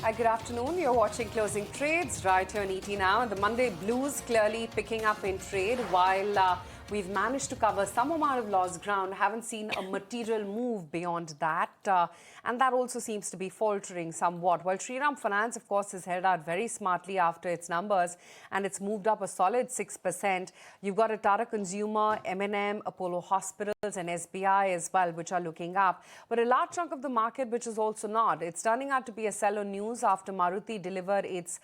Hi, good afternoon. You're watching Closing Trades right here on ET Now. And the Monday blues clearly picking up in trade while we've managed to cover some amount of lost ground. Haven't seen a material move beyond that. And that also seems to be faltering somewhat. While Shriram Finance, of course, is held out very smartly after its numbers and it's moved up a solid 6%. You've got a Tata Consumer, M&M, Apollo Hospitals and SBI as well, which are looking up. But a large chunk of the market, which is also not. It's turning out to be a sell on news after Maruti delivered its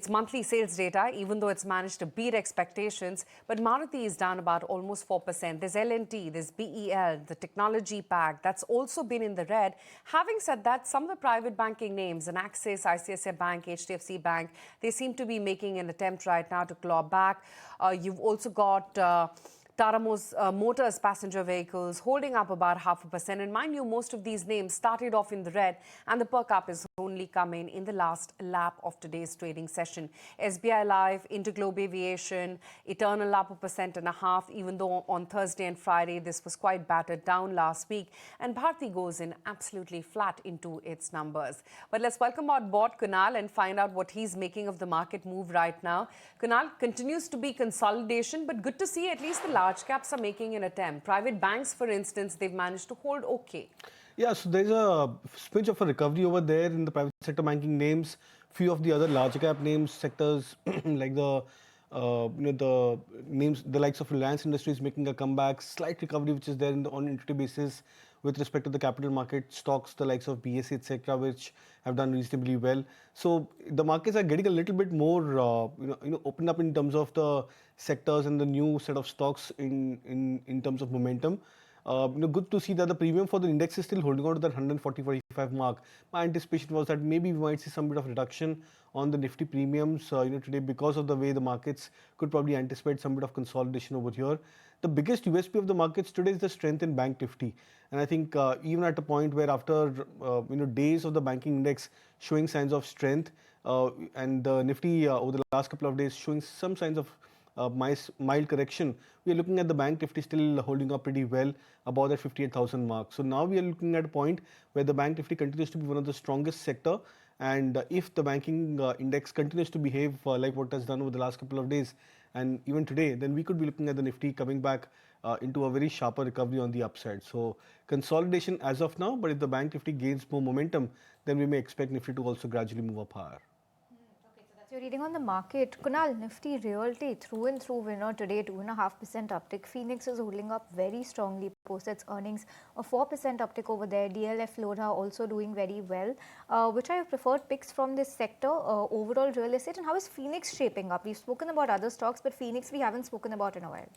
monthly sales data, even though it's managed to beat expectations. But Maruti is down about almost 4%. There's L&T, there's BEL, the technology pack, that's also been in the red. Having said that, some of the private banking names, and Axis, ICICI Bank, HDFC Bank, they seem to be making an attempt right now to claw back. You've also got Tata Motors passenger vehicles holding up about 0.5%. And mind you, most of these names started off in the red, and the perk up is only coming in the last lap of today's trading session. SBI Life, Interglobe Aviation, Eternal up 1.5%, even though on Thursday and Friday this was quite battered down last week. And Bharti goes in absolutely flat into its numbers. But let's welcome on board Kunal and find out what he's making of the market move right now. Kunal, continues to be consolidation, but good to see at least the large caps are making an attempt. Private banks, for instance, they've managed to hold okay. Yeah, so there's a pinch of a recovery over there in the private sector banking names. Few of the other large cap names, sectors like the names, the likes of Reliance Industries making a comeback. Slight recovery which is there on intraday basis with respect to the capital market stocks, the likes of BSE, etc., which have done reasonably well. So the markets are getting a little bit more, opened up in terms of the sectors and the new set of stocks in terms of momentum. Good to see that the premium for the index is still holding on to that 140-45 mark. My anticipation was that maybe we might see some bit of reduction on the Nifty premiums, today because of the way the markets could probably anticipate some bit of consolidation over here. The biggest USP of the markets today is the strength in Bank Nifty, and I think even at a point where after days of the banking index showing signs of strength, and the Nifty over the last couple of days showing some signs of mild correction, we are looking at the Bank Nifty still holding up pretty well above that 58,000 mark. So now we are looking at a point where the Bank Nifty continues to be one of the strongest sector, and if the banking index continues to behave like what it has done over the last couple of days and even today, then we could be looking at the Nifty coming back into a very sharper recovery on the upside. So consolidation as of now, but if the Bank Nifty gains more momentum, then we may expect Nifty to also gradually move up higher. Your reading on the market. Kunal, Nifty Realty through and through winner today, 2.5% uptick. Phoenix is holding up very strongly post its earnings, a 4% uptick over there. DLF Lodha also doing very well. Which are your preferred picks from this sector, overall real estate, and how is Phoenix shaping up? We've spoken about other stocks, but Phoenix we haven't spoken about in a while.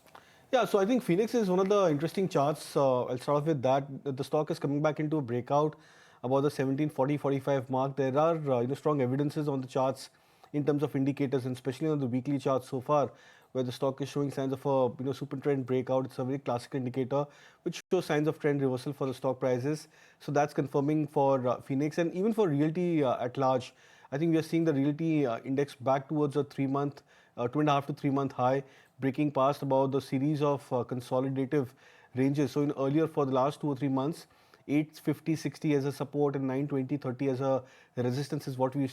Yeah, so I think Phoenix is one of the interesting charts. I'll start off with that. The stock is coming back into a breakout about the 1740-45 mark. There are strong evidences on the charts in terms of indicators, and especially on the weekly chart so far, where the stock is showing signs of a super trend breakout. It's a very classic indicator which shows signs of trend reversal for the stock prices. So that's confirming for Phoenix, and even for realty at large. I think we are seeing the realty index back towards a 3-month, 2.5 to 3-month high, breaking past about the series of consolidative ranges. So in earlier for the last 2 or 3 months, 850, 60 as a support and 920, 30 as a resistance is what we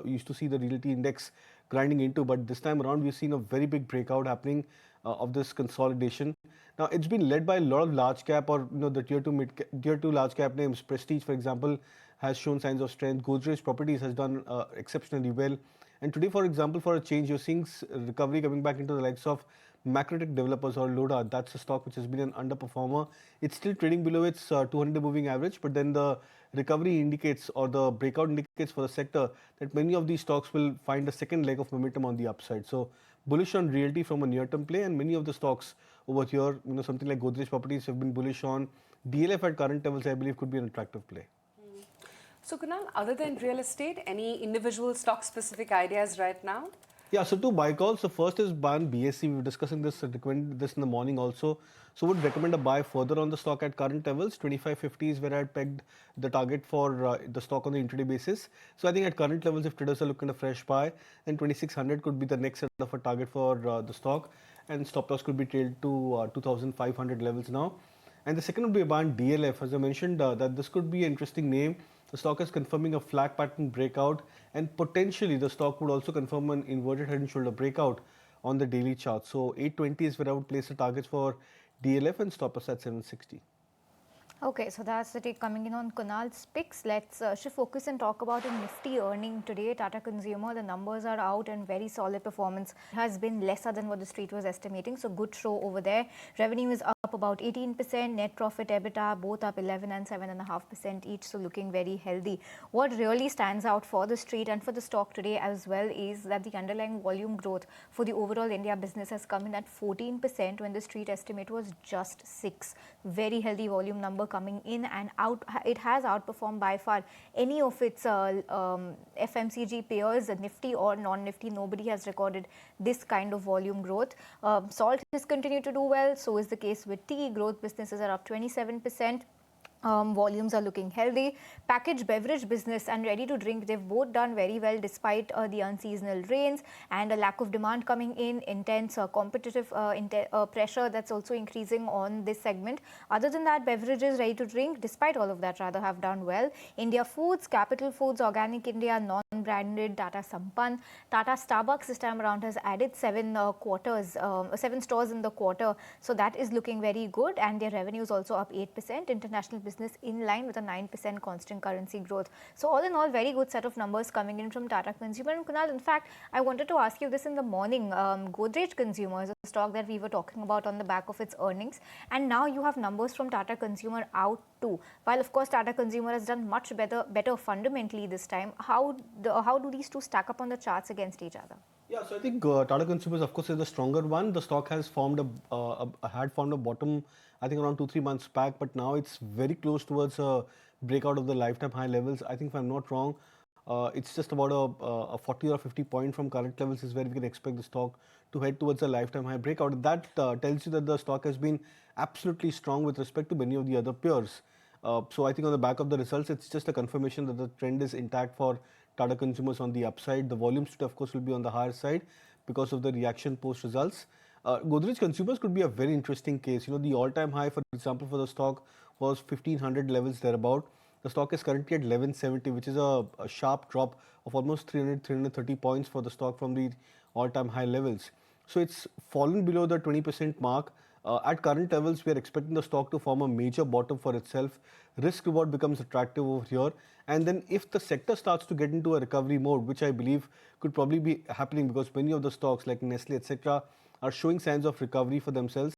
used to see the realty index grinding into. But this time around, we've seen a very big breakout happening of this consolidation. Now, it's been led by a lot of large cap or the tier two large cap names. Prestige, for example, has shown signs of strength. Godrej Properties has done exceptionally well. And today, for example, for a change, you're seeing recovery coming back into the likes of Macrotech Developers or Lodha. That's a stock which has been an underperformer. It's still trading below its 200 moving average, but then the recovery indicates or the breakout indicates for the sector that many of these stocks will find a second leg of momentum on the upside. So bullish on realty from a near-term play, and many of the stocks over here, something like Godrej Properties have been bullish on. DLF at current levels, I believe, could be an attractive play. So Kunal, other than real estate, any individual stock-specific ideas right now? Yeah, so two buy calls. The first is buy on BSE. We were discussing this, recommended this in the morning also. So would recommend a buy further on the stock at current levels. 2550 is where I had pegged the target for the stock on the intraday basis. So I think at current levels, if traders are looking at a fresh buy, then 2600 could be the next set of a target for the stock, and stop loss could be tailed to 2500 levels now. And the second would be a buy on DLF. As I mentioned, that this could be an interesting name The stock is confirming a flag pattern breakout, and potentially the stock would also confirm an inverted head and shoulder breakout on the daily chart. So 820 is where I would place the targets for DLF and stop us at 760. Okay, so that's the take coming in on Kunal's picks. Let's shift focus and talk about a Nifty earning today. Tata Consumer, the numbers are out and very solid performance has been lesser than what the street was estimating. So good show over there. Revenue is up about 18%, net profit, EBITDA, both up 11 and 7.5% each. So looking very healthy. What really stands out for the street and for the stock today as well is that the underlying volume growth for the overall India business has come in at 14% when the street estimate was just 6. Very healthy volume number coming in and out. It has outperformed by far any of its FMCG peers, Nifty or non-Nifty. Nobody has recorded this kind of volume growth. Salt has continued to do well. So is the case with tea. Growth businesses are up 27%. Volumes are looking healthy. Packaged beverage business and ready to drink, they've both done very well despite the unseasonal rains and a lack of demand coming in, intense competitive pressure that's also increasing on this segment. Other than that, beverages, ready to drink, despite all of that, rather have done well. India Foods, Capital Foods, Organic India, non-branded, Tata Sampann, Tata Starbucks this time around has added 7 stores in the quarter. So that is looking very good, and their revenue is also up 8%. International business in line with a 9% constant currency growth. So all in all, very good set of numbers coming in from Tata Consumer. And Kunal, in fact, I wanted to ask you this in the morning. Godrej Consumer is a stock that we were talking about on the back of its earnings, and now you have numbers from Tata Consumer out too. While of course Tata Consumer has done much better fundamentally this time, how do these two stack up on the charts against each other? Yeah, so I think Tata Consumers, of course, is the stronger one. The stock has formed had formed a bottom, I think, around 2-3 months back, but now it's very close towards a breakout of the lifetime high levels. I think, if I'm not wrong, it's just about a 40 or 50 point from current levels is where we can expect the stock to head towards a lifetime high breakout. That tells you that the stock has been absolutely strong with respect to many of the other peers. So I think on the back of the results, it's just a confirmation that the trend is intact for Tata Consumers on the upside. The volumes, of course, will be on the higher side because of the reaction post results. Godrej Consumers could be a very interesting case. You know, the all-time high, for example, for the stock was 1500 levels thereabout. The stock is currently at 1170, which is a sharp drop of almost 330 points for the stock from the all-time high levels. So it's fallen below the 20% mark. At current levels, we are expecting the stock to form a major bottom for itself. Risk reward becomes attractive over here. And then if the sector starts to get into a recovery mode, which I believe could probably be happening because many of the stocks like Nestle, etc., are showing signs of recovery for themselves.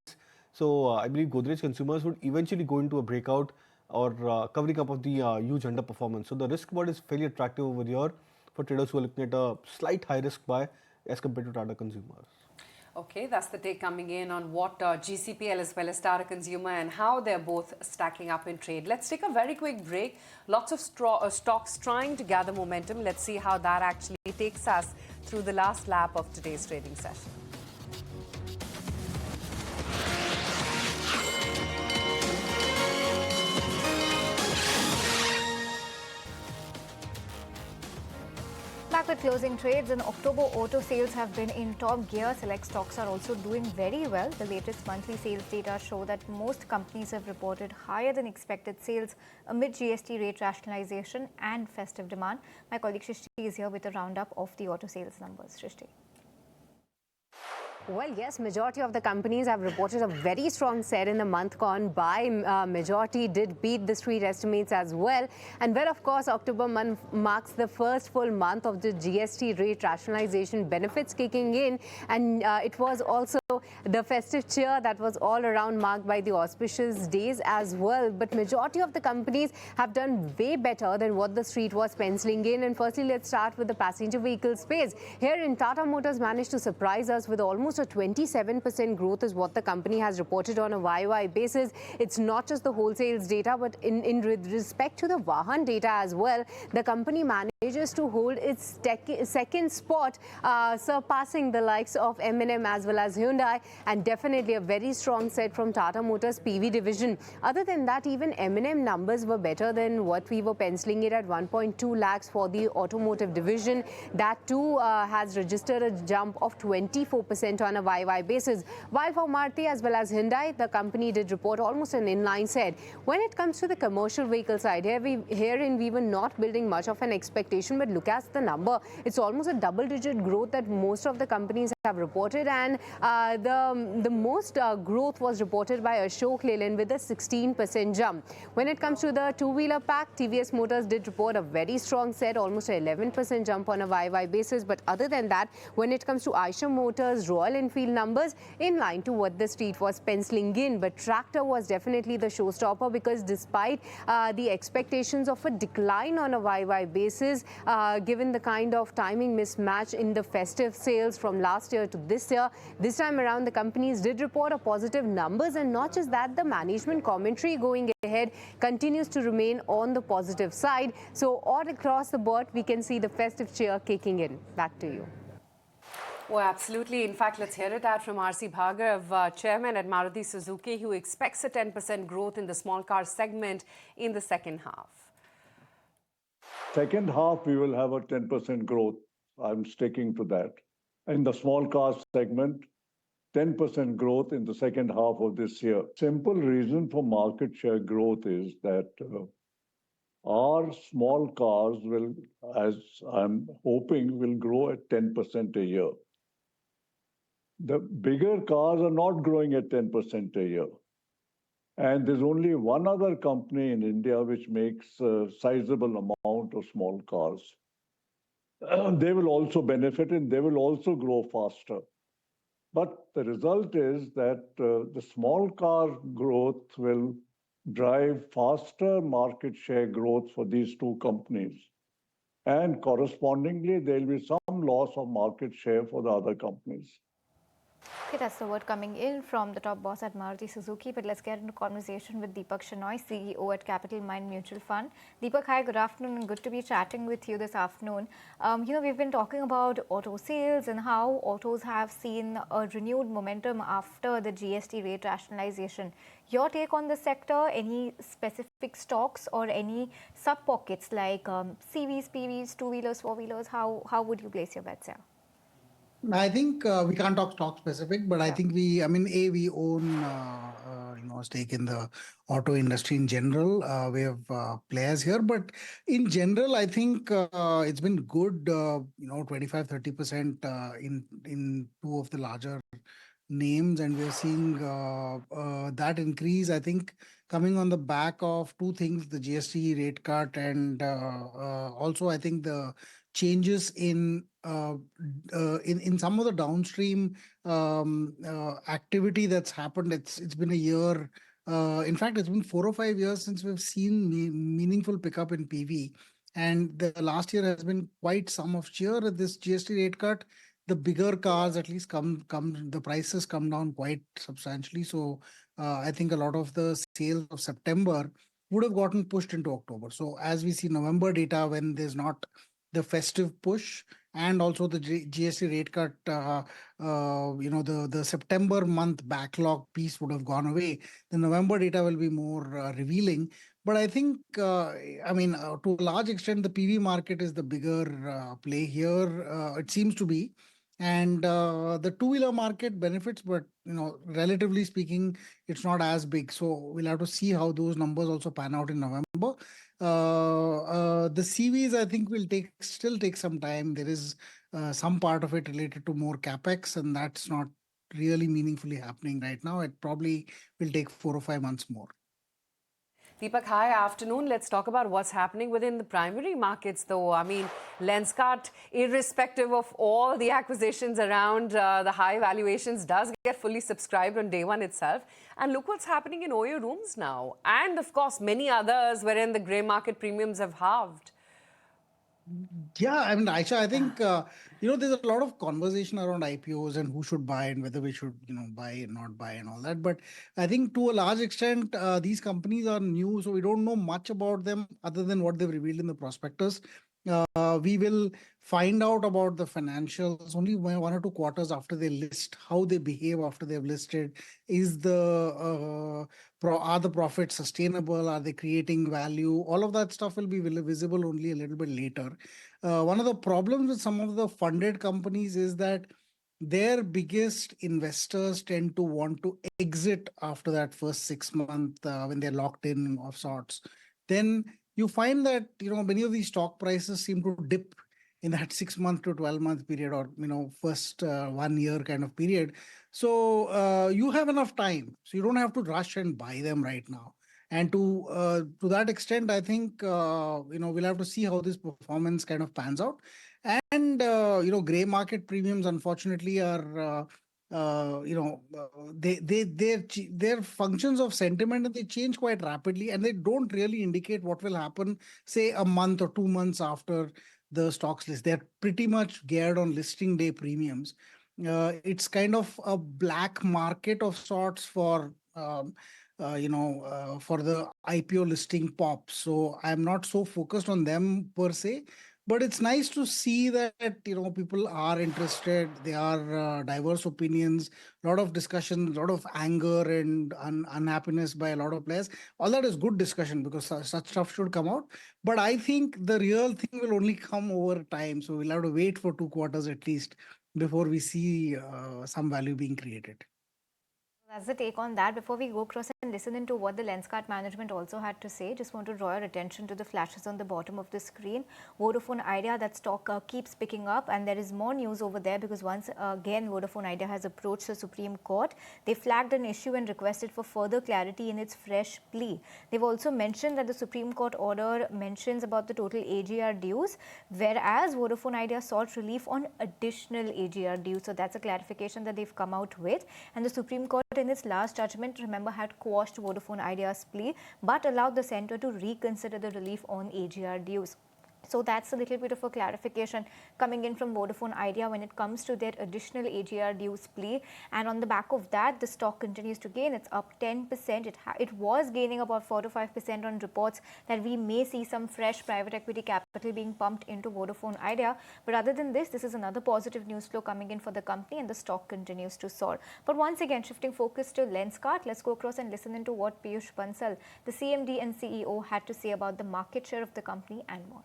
So I believe Godrej Consumers would eventually go into a breakout or covering up of the huge underperformance. So the risk reward is fairly attractive over here for traders who are looking at a slight high risk buy as compared to Tata Consumers. Okay, that's the take coming in on what GCPL as well as Tata Consumer and how they're both stacking up in trade. Let's take a very quick break. Lots of stocks trying to gather momentum. Let's see how that actually takes us through the last lap of today's trading session. Back with closing trades, in October, auto sales have been in top gear. Select stocks are also doing very well. The latest monthly sales data show that most companies have reported higher than expected sales amid GST rate rationalization and festive demand. My colleague Shrishti is here with a roundup of the auto sales numbers. Shrishti. Well, yes, majority of the companies have reported a very strong set in the month gone by. Majority did beat the street estimates as well. And well, of course, October month marks the first full month of the GST rate rationalization benefits kicking in. And it was also the festive cheer that was all around marked by the auspicious days as well. But majority of the companies have done way better than what the street was penciling in. And firstly, let's start with the passenger vehicle space. Here in Tata Motors managed to surprise us with almost a 27% growth is what the company has reported on a YOY basis. It's not just the wholesales data, but in respect to the Vahan data as well, the company managed manages to hold its second spot, surpassing the likes of M&M as well as Hyundai, and definitely a very strong set from Tata Motors PV division. Other than that, even M&M numbers were better than what we were penciling it at 1.2 lakhs for the automotive division. That too has registered a jump of 24% on a YY basis. While for Maruti as well as Hyundai, the company did report almost an inline set. When it comes to the commercial vehicle side, herein we were not building much of an expectation, but look at the number. It's almost a double-digit growth that most of the companies have reported, and the most growth was reported by Ashok Leyland with a 16% jump. When it comes to the two-wheeler pack, TVS Motors did report a very strong set, almost an 11% jump on a YY basis. But other than that, when it comes to Eicher Motors, Royal Enfield numbers, in line to what the street was penciling in. But tractor was definitely the showstopper, because despite the expectations of a decline on a YY basis, given the kind of timing mismatch in the festive sales from last year to this year, this time around the companies did report a positive numbers. And not just that, the management commentary going ahead continues to remain on the positive side. So all across the board, we can see the festive cheer kicking in. Back to you. Oh, absolutely. In fact, let's hear it out from R.C. Bhargav, chairman at Maruti Suzuki, who expects a 10% growth in the small car segment in the second half. Second half, we will have a 10% growth. I'm sticking to that. In the small car segment, 10% growth in the second half of this year. Simple reason for market share growth is that our small cars will, as I'm hoping, will grow at 10% a year. The bigger cars are not growing at 10% a year. And there's only one other company in India which makes a sizable amount of small cars. They will also benefit and they will also grow faster. But the result is that the small car growth will drive faster market share growth for these two companies. And correspondingly, there will be some loss of market share for the other companies. Okay, that's the word coming in from the top boss at Maruti Suzuki. But let's get into conversation with Deepak Shenoy, CEO at Capital Mind Mutual Fund. Deepak, hi, good afternoon, and good to be chatting with you this afternoon. We've been talking about auto sales and how autos have seen a renewed momentum after the GST rate rationalization. Your take on the sector, any specific stocks or any sub-pockets like CVs, PVs, two-wheelers, four-wheelers, how would you place your bets here? I think we can't talk stock specific, but I think we own a stake in the auto industry in general. We have players here, but in general, I think it's been good. 25-30% in two of the larger names, and we're seeing that increase. I think coming on the back of two things: the GST rate cut, and also I think the changes in some of the downstream activity that's happened. It's been a year. In fact, it's been 4 or 5 years since we've seen meaningful pickup in PV, and the last year has been quite some of cheer at this GST rate cut. The bigger cars at least the prices come down quite substantially. So I think a lot of the sales of September would have gotten pushed into October. So as we see November data, when there's not the festive push and also the GST rate cut, the September month backlog piece would have gone away. The November data will be more revealing. But I think, to a large extent, the PV market is the bigger play here. It seems to be. And the two-wheeler market benefits, but relatively speaking, it's not as big. So we'll have to see how those numbers also pan out in November. The CVs, I think, will still take some time. There is some part of it related to more capex, and that's not really meaningfully happening right now. It probably will take 4 or 5 months more. Deepak, hi, afternoon. Let's talk about what's happening within the primary markets, though. I mean, Lenskart, irrespective of all the acquisitions around the high valuations, does get fully subscribed on day one itself. And look what's happening in Oyo Rooms now. And, of course, many others wherein the grey market premiums have halved. Yeah, Aisha, I think, there's a lot of conversation around IPOs and who should buy and whether we should, buy and not buy and all that. But I think to a large extent, these companies are new, so we don't know much about them other than what they've revealed in the prospectus. We will find out about the financials only 1 or 2 quarters after they list, how they behave after they've listed. Are the profits sustainable? Are they creating value? All of that stuff will be visible only a little bit later. One of the problems with some of the funded companies is that their biggest investors tend to want to exit after that first 6 month when they're locked in of sorts. Then you find that many of these stock prices seem to dip in that 6 month to 12 month period, or first 1 year kind of period. So you have enough time, so you don't have to rush and buy them right now. And to that extent, I think we'll have to see how this performance kind of pans out. And gray market premiums unfortunately are they're functions of sentiment, and they change quite rapidly, and they don't really indicate what will happen, say, a month or 2 months after the stocks list. They're pretty much geared on listing day premiums. It's kind of a black market of sorts for for the IPO listing pops. So I'm not so focused on them per se, but it's nice to see that people are interested. There are diverse opinions, a lot of discussion, a lot of anger and unhappiness by a lot of players. All that is good discussion, because such stuff should come out. But I think the real thing will only come over time, so we'll have to wait for 2 quarters at least before we see some value being created. That's the take on that. Before we go across and listen into what the Lenskart management also had to say, just want to draw your attention to the flashes on the bottom of the screen. Vodafone Idea, that stock keeps picking up, and there is more news over there, because once again Vodafone Idea has approached the Supreme Court. They flagged an issue and requested for further clarity in its fresh plea. They've also mentioned that the Supreme Court order mentions about the total AGR dues, whereas Vodafone Idea sought relief on additional AGR dues. So that's a clarification that they've come out with. And the Supreme Court in its last judgment, remember, had quashed Vodafone Idea's plea but allowed the centre to reconsider the relief on AGR dues. So that's a little bit of a clarification coming in from Vodafone Idea when it comes to their additional AGR dues plea. And on the back of that, the stock continues to gain. It's up 10%. It was gaining about 4 to 5% on reports that we may see some fresh private equity capital being pumped into Vodafone Idea. But other than this is another positive news flow coming in for the company, and the stock continues to soar. But once again, shifting focus to Lenskart, let's go across and listen into what Piyush Bansal, the CMD and CEO, had to say about the market share of the company and more.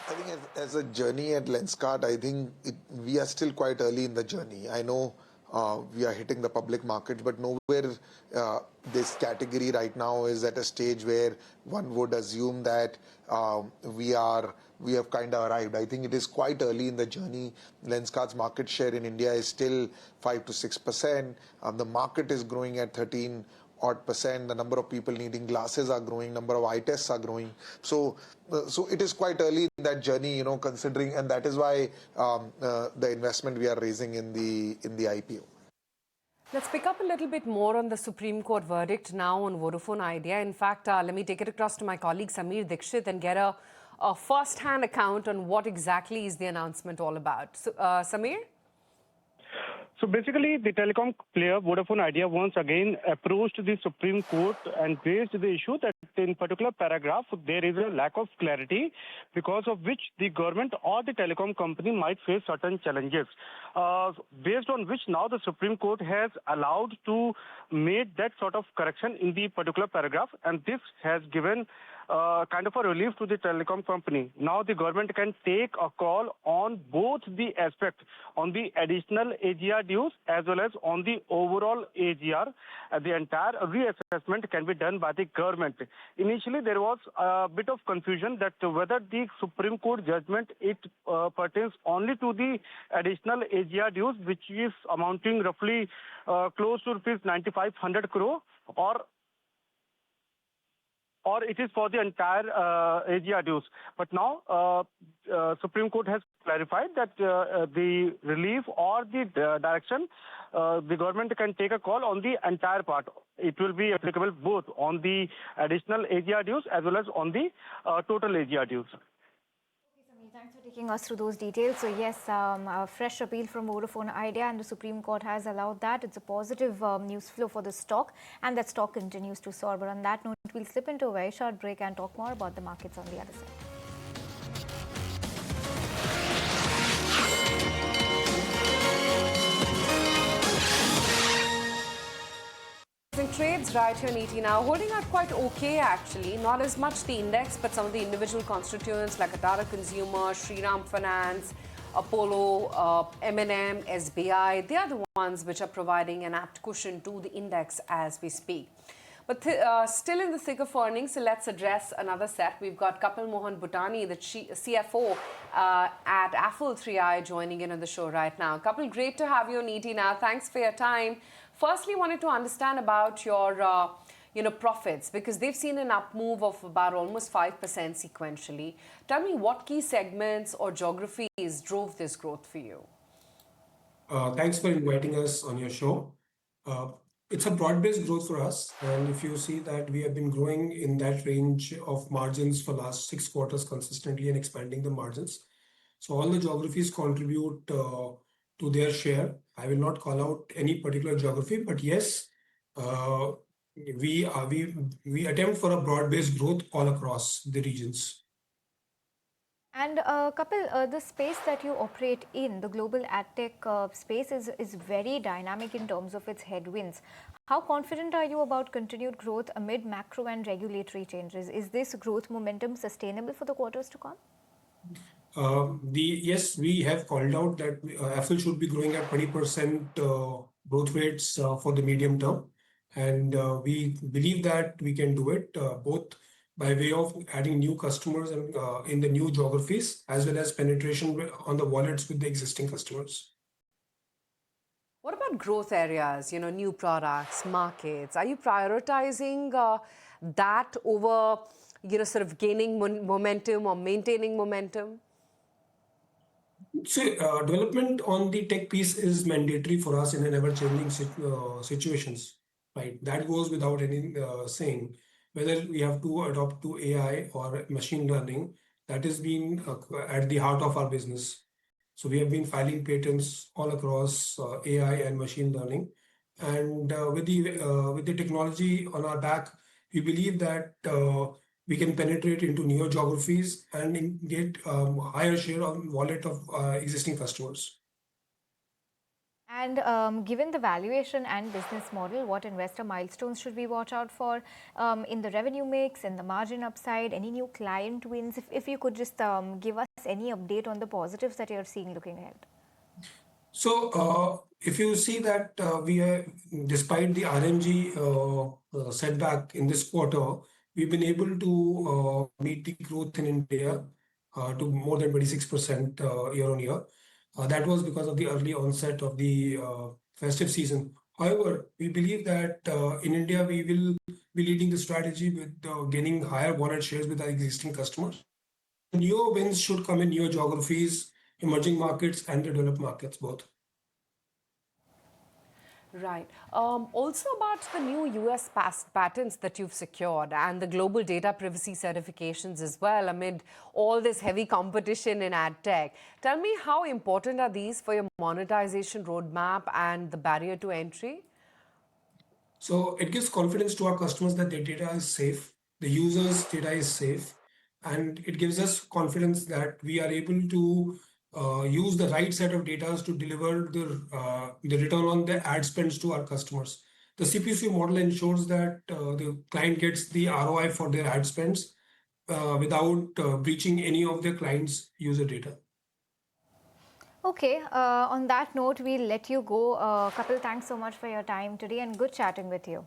I think as a journey at Lenskart, I think we are still quite early in the journey. I know we are hitting the public markets, but nowhere this category right now is at a stage where one would assume that we have kind of arrived. I think it is quite early in the journey. Lenskart's market share in India is still 5 to 6%. The market is growing at 13% odd. The number of people needing glasses are growing, number of eye tests are growing. So it is quite early in that journey, considering, and that is why the investment we are raising in the IPO. Let's pick up a little bit more on the Supreme Court verdict now on Vodafone Idea. In fact, let me take it across to my colleague Samir Dikshit and get a first-hand account on what exactly is the announcement all about. So, Samir? So basically, the telecom player Vodafone Idea once again approached the Supreme Court and raised the issue that in particular paragraph there is a lack of clarity, because of which the government or the telecom company might face certain challenges. Based on which now the Supreme Court has allowed to make that sort of correction in the particular paragraph, and this has given kind of a relief to the telecom company. Now the government can take a call on both the aspect, on the additional AGR dues as well as on the overall AGR. The entire reassessment can be done by the government. Initially, there was a bit of confusion that whether the Supreme Court judgment pertains only to the additional AGR dues, which is amounting roughly close to rupees 9,500 crore, or it is for the entire AGR dues. But now Supreme Court has clarified that the relief or the direction, the government can take a call on the entire part. It will be applicable both on the additional AGR dues as well as on the total AGR dues. Thanks for taking us through those details. So yes, a fresh appeal from Vodafone Idea, and the Supreme Court has allowed that. It's a positive news flow for the stock, and that stock continues to soar. But on that note, we'll slip into a very short break and talk more about the markets on the other side. trades right here in ET now, holding out quite okay actually. Not as much the index, but some of the individual constituents like Tata Consumer, Shriram Finance, Apollo, M&M, SBI. They are the ones which are providing an apt cushion to the index as we speak. But still in the thick of earnings, so let's address another set. We've got Kapil Mohan Bhutani, the CFO at Affle 3i, joining in on the show right now. Kapil, great to have you on ET now. Thanks for your time. Firstly, wanted to understand about your profits, because they've seen an up move of about almost 5% sequentially. Tell me what key segments or geographies drove this growth for you? Thanks for inviting us on your show. It's a broad-based growth for us, and if you see that we have been growing in that range of margins for last 6 quarters consistently and expanding the margins. So all the geographies contribute to their share. I will not call out any particular geography, but yes, we attempt for a broad-based growth all across the regions. And Kapil, the space that you operate in, the global adtech space, is very dynamic in terms of its headwinds. How confident are you about continued growth amid macro and regulatory changes? Is this growth momentum sustainable for the quarters to come? Yes, we have called out that Affle should be growing at 20% growth rates for the medium term, and we believe that we can do it both by way of adding new customers and in the new geographies, as well as penetration on the wallets with the existing customers. What about growth areas, new products, markets? Are you prioritizing that over, sort of gaining momentum or maintaining momentum? So, development on the tech piece is mandatory for us in an ever-changing situations, right? That goes without any saying. Whether we have to adopt to AI or machine learning, that has been at the heart of our business. So we have been filing patents all across AI and machine learning, and with the technology on our back, we believe that we can penetrate into newer geographies and get higher share of wallet of existing customers. And given the valuation and business model, what investor milestones should we watch out for in the revenue mix, in the margin upside, any new client wins? If you could just give us any update on the positives that you're seeing looking ahead. So if you see that we are, despite the RMG setback in this quarter, we've been able to meet the growth in India to more than 26% year on year. That was because of the early onset of the festive season. However, we believe that in India, we will be leading the strategy with gaining higher wallet shares with our existing customers. Newer wins should come in newer geographies, emerging markets, and the developed markets both. Right. Also about the new US patents that you've secured and the global data privacy certifications as well amid all this heavy competition in ad tech. Tell me, how important are these for your monetization roadmap and the barrier to entry? So it gives confidence to our customers that their data is safe, the users' data is safe, and it gives us confidence that we are able to use the right set of data to deliver the return on the ad spends to our customers. The CPC model ensures that the client gets the ROI for their ad spends without breaching any of their clients' user data. Okay, on that note, we'll let you go. Kapil, thanks so much for your time today and good chatting with you.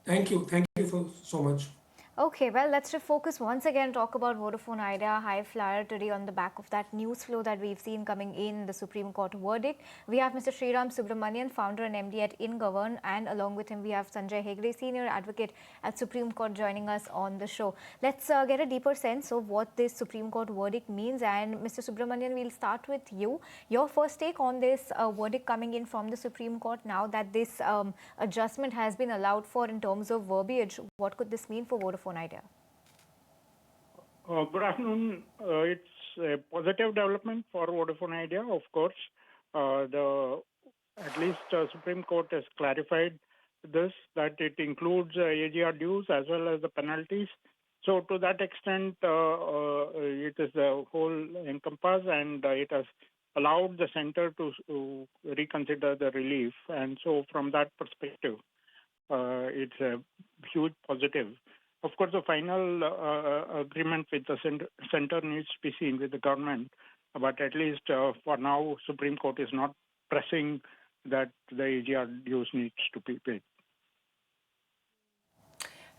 Thank you. Thank you for so much. Okay, well, let's refocus once again, talk about Vodafone Idea, high flyer today on the back of that news flow that we've seen coming in, the Supreme Court verdict. We have Mr. Sriram Subramanian, founder and MD at InGovern, and along with him, we have Sanjay Hegde, senior advocate at Supreme Court, joining us on the show. Let's get a deeper sense of what this Supreme Court verdict means. And Mr. Subramanian, we'll start with you. Your first take on this verdict coming in from the Supreme Court now that this adjustment has been allowed for in terms of verbiage. What could this mean for Vodafone Idea? Good afternoon. It's a positive development for Vodafone Idea, of course. At least Supreme Court has clarified this, that it includes AGR dues as well as the penalties. So to that extent, it is the whole encompass, and it has allowed the center to reconsider the relief. And so from that perspective, it's a huge positive. Of course, the final agreement with the center needs to be seen with the government, but at least for now, Supreme Court is not pressing that the AGR dues needs to be paid.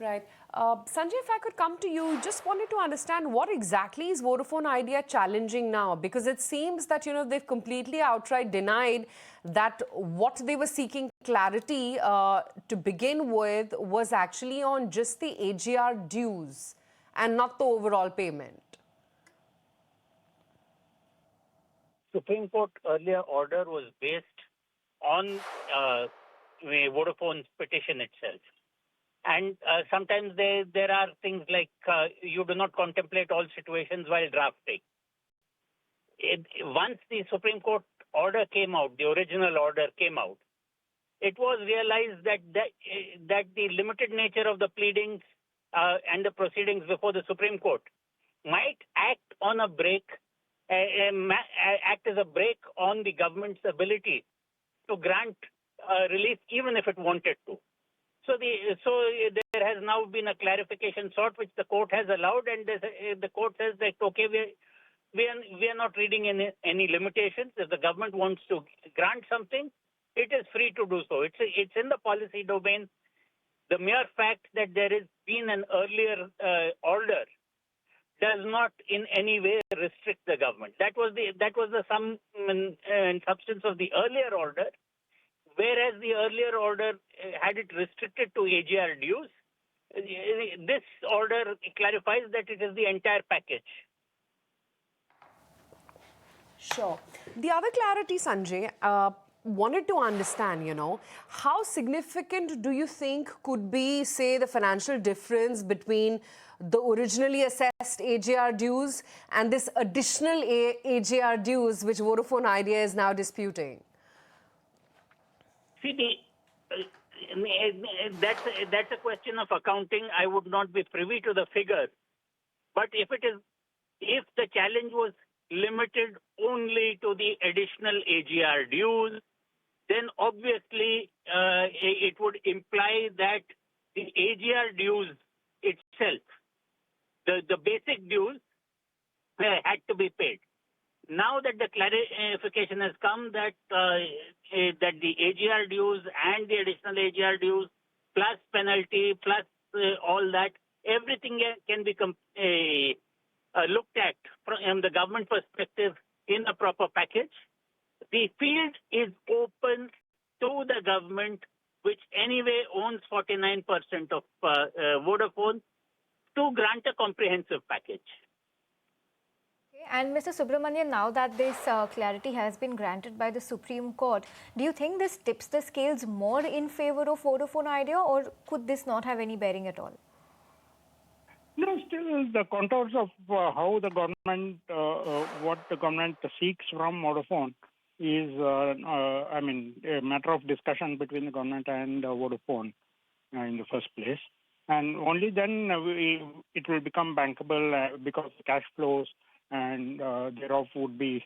Right. Sanjay, if I could come to you, just wanted to understand what exactly is Vodafone Idea challenging now? Because it seems that, they've completely outright denied that what they were seeking clarity to begin with was actually on just the AGR dues and not the overall payment. Supreme Court earlier order was based on Vodafone's petition itself. And sometimes there are things like you do not contemplate all situations while drafting. Once the Supreme Court order came out, the original order came out, it was realized that the limited nature of the pleadings and the proceedings before the Supreme Court might act on a break, act as a break on the government's ability to grant relief even if it wanted to. So there has now been a clarification sought, which the court has allowed, and the court says that okay, we are not reading any limitations. If the government wants to grant something, it is free to do so. It's in the policy domain. The mere fact that there has been an earlier order does not in any way restrict the government. That was the sum and substance of the earlier order. Whereas the earlier order had it restricted to AGR dues, this order clarifies that it is the entire package. Sure. The other clarity, Sanjay, wanted to understand, how significant do you think could be, say, the financial difference between the originally assessed AGR dues and this additional AGR dues which Vodafone Idea is now disputing? See, that's a question of accounting. I would not be privy to the figure. But if the challenge was limited only to the additional AGR dues, then obviously it would imply that the AGR dues itself, the basic dues, had to be paid. Now that the clarification has come that that the AGR dues and the additional AGR dues plus penalty plus all that, everything can be looked at from the government perspective in a proper package. The field is open to the government, which anyway owns 49% of Vodafone, to grant a comprehensive package. And Mr. Subramanian, now that this clarity has been granted by the Supreme Court, do you think this tips the scales more in favor of Vodafone Idea, or could this not have any bearing at all? No, still the contours of how the government, what the government seeks from Vodafone is, a matter of discussion between the government and Vodafone in the first place. And only then it will become bankable because the cash flows and thereof would be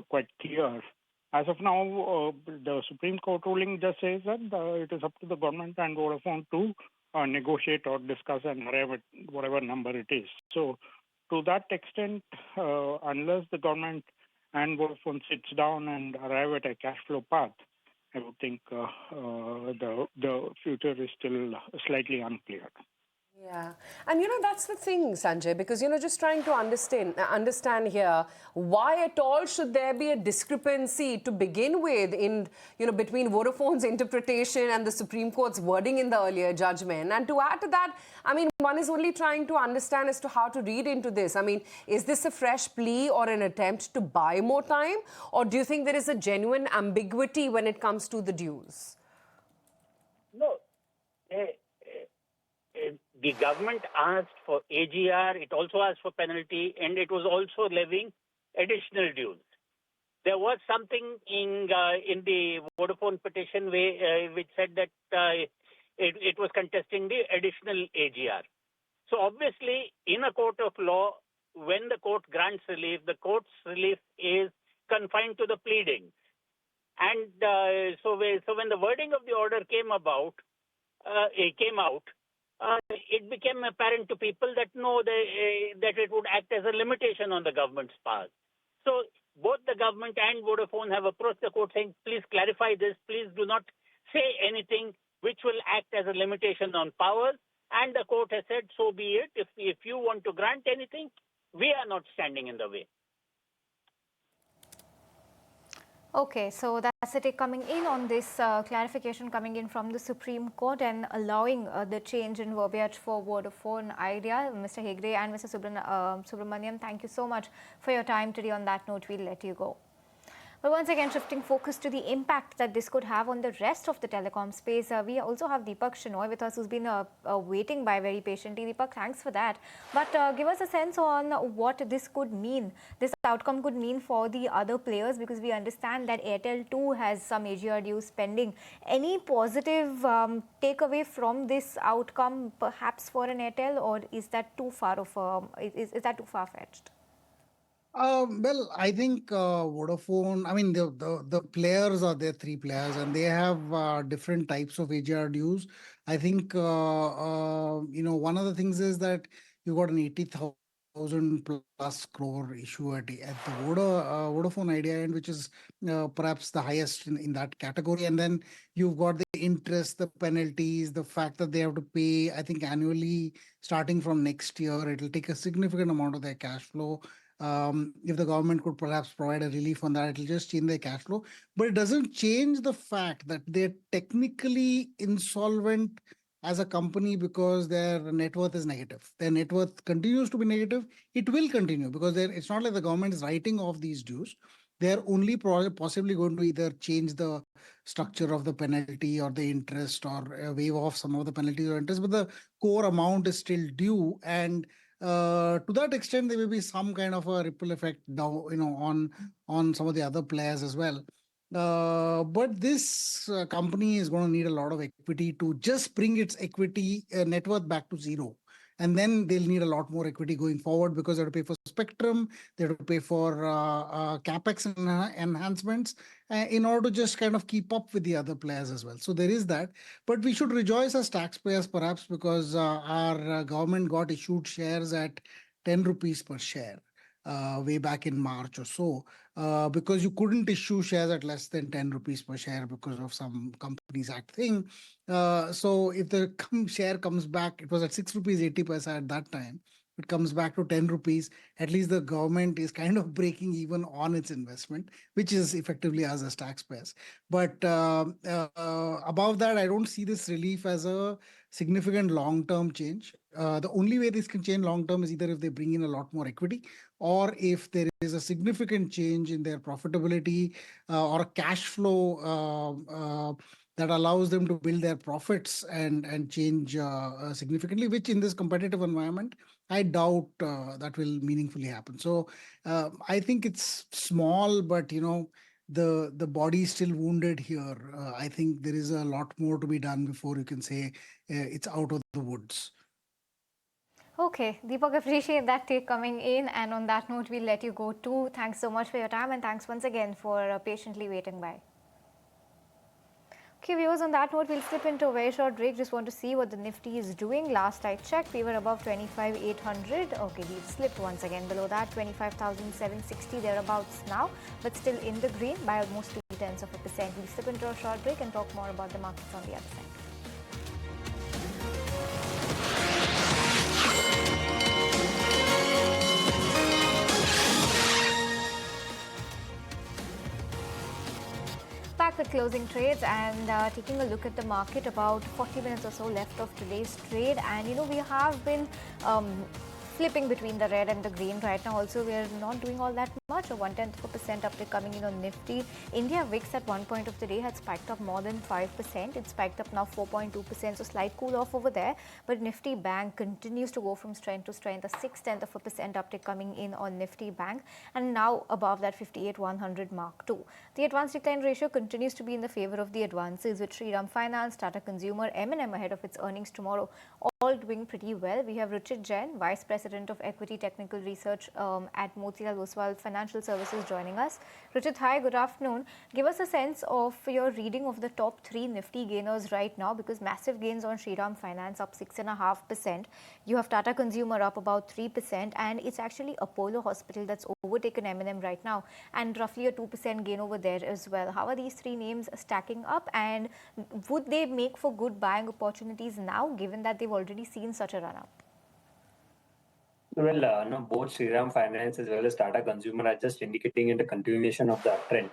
quite clear. As of now, the Supreme Court ruling just says that it is up to the government and Vodafone to negotiate or discuss and arrive at whatever number it is. So to that extent, unless the government and Vodafone sits down and arrive at a cash flow path, I would think the future is still slightly unclear. Yeah. And, that's the thing, Sanjay, because, just trying to understand here, why at all should there be a discrepancy to begin with in, between Vodafone's interpretation and the Supreme Court's wording in the earlier judgment? And to add to that, one is only trying to understand as to how to read into this. Is this a fresh plea or an attempt to buy more time? Or do you think there is a genuine ambiguity when it comes to the dues? No. The government asked for AGR, it also asked for penalty, and it was also levying additional dues. There was something in the Vodafone petition which said that it was contesting the additional AGR. So obviously, in a court of law, when the court grants relief, the court's relief is confined to the pleadings. And so when the wording of the order came about, came out, it became apparent to people that no, that it would act as a limitation on the government's powers. So both the government and Vodafone have approached the court saying, please clarify this, please do not say anything which will act as a limitation on powers. And the court has said, so be it. If you want to grant anything, we are not standing in the way. Okay, so that's the take coming in on this clarification coming in from the Supreme Court and allowing the change in verbiage for Vodafone Idea. Mr. Hegde and Mr. Subramaniam, thank you so much for your time today. On that note, we'll let you go. But once again, shifting focus to the impact that this could have on the rest of the telecom space, we also have Deepak Shenoy with us, who's been waiting by very patiently. Deepak, thanks for that. But give us a sense on what this could mean, this outcome could mean for the other players, because we understand that Airtel too has some AGR dues pending. Any positive takeaway from this outcome, perhaps for an Airtel, or is that too far of is that too far-fetched? Well, I think Vodafone, I mean, the players are there, three players, and they have different types of AGR dues. I think, one of the things is that you got an 80,000 plus crore issue at the Vodafone Idea end, which is perhaps the highest in that category. And then you've got the interest, the penalties, the fact that they have to pay, I think, annually, starting from next year. It'll take a significant amount of their cash flow. If the government could perhaps provide a relief on that, it'll just change their cash flow. But it doesn't change the fact that they're technically insolvent as a company because their net worth is negative. Their net worth continues to be negative. It will continue because it's not like the government is writing off these dues. They're only possibly going to either change the structure of the penalty or the interest, or waive off some of the penalties or interest, but the core amount is still due. And to that extent, there will be some kind of a ripple effect now, on some of the other players as well. But this company is going to need a lot of equity to just bring its equity net worth back to zero. And then they'll need a lot more equity going forward because they have to pay for spectrum, they have to pay for capex enhancements in order to just kind of keep up with the other players as well. So there is that. But we should rejoice as taxpayers perhaps because our government got issued shares at 10 rupees per share way back in March or so, because you couldn't issue shares at less than 10 rupees per share because of some Companies Act thing. So if the share comes back, it was at 6 rupees 80 paisa at that time. It comes back to 10 rupees. At least the government is kind of breaking even on its investment, which is effectively us as taxpayers. But above that, I don't see this relief as a significant long-term change. The only way this can change long-term is either if they bring in a lot more equity, or if there is a significant change in their profitability or a cash flow that allows them to build their profits and change significantly, which in this competitive environment, I doubt that will meaningfully happen. So I think it's small, but the body is still wounded here. I think there is a lot more to be done before you can say it's out of the woods. Okay, Deepak, appreciate that take coming in. And on that note, we'll let you go too. Thanks so much for your time, and thanks once again for patiently waiting by. Okay, viewers, on that note, we'll slip into a very short break. Just want to see what the Nifty is doing. Last I checked, we were above 25,800. Okay, we've slipped once again below that, 25,760 thereabouts now, but still in the green by almost 0.2%. We'll slip into a short break and talk more about the markets on the other side. Back with closing trades and taking a look at the market. About 40 minutes or so left of today's trade, and we have been flipping between the red and the green right now. Also, we are not doing all that much. A 0.1% uptick coming in on Nifty. India VIX at one point of the day had spiked up more than 5%. It spiked up now 4.2%, so slight cool off over there. But Nifty Bank continues to go from strength to strength. A 0.6% uptick coming in on Nifty Bank, and now above that 58,100 mark too. The advance decline ratio continues to be in the favor of the advances, with Shriram Finance, Tata Consumer, M&M ahead of its earnings tomorrow, all doing pretty well. We have Ruchit Jain, Vice President of Equity Technical Research at Motilal Oswal Finance, Financial Services, joining us. Ruchit, hi, good afternoon. Give us a sense of your reading of the top 3 Nifty gainers right now, because massive gains on Shriram Finance up 6.5%. You have Tata Consumer up about 3%, and it's actually Apollo Hospital that's overtaken M&M right now, and roughly a 2% gain over there as well. How are these 3 names stacking up, and would they make for good buying opportunities now, given that they've already seen such a run-up? Well, no, both Shriram Finance as well as Tata Consumer are just indicating in the continuation of the uptrend.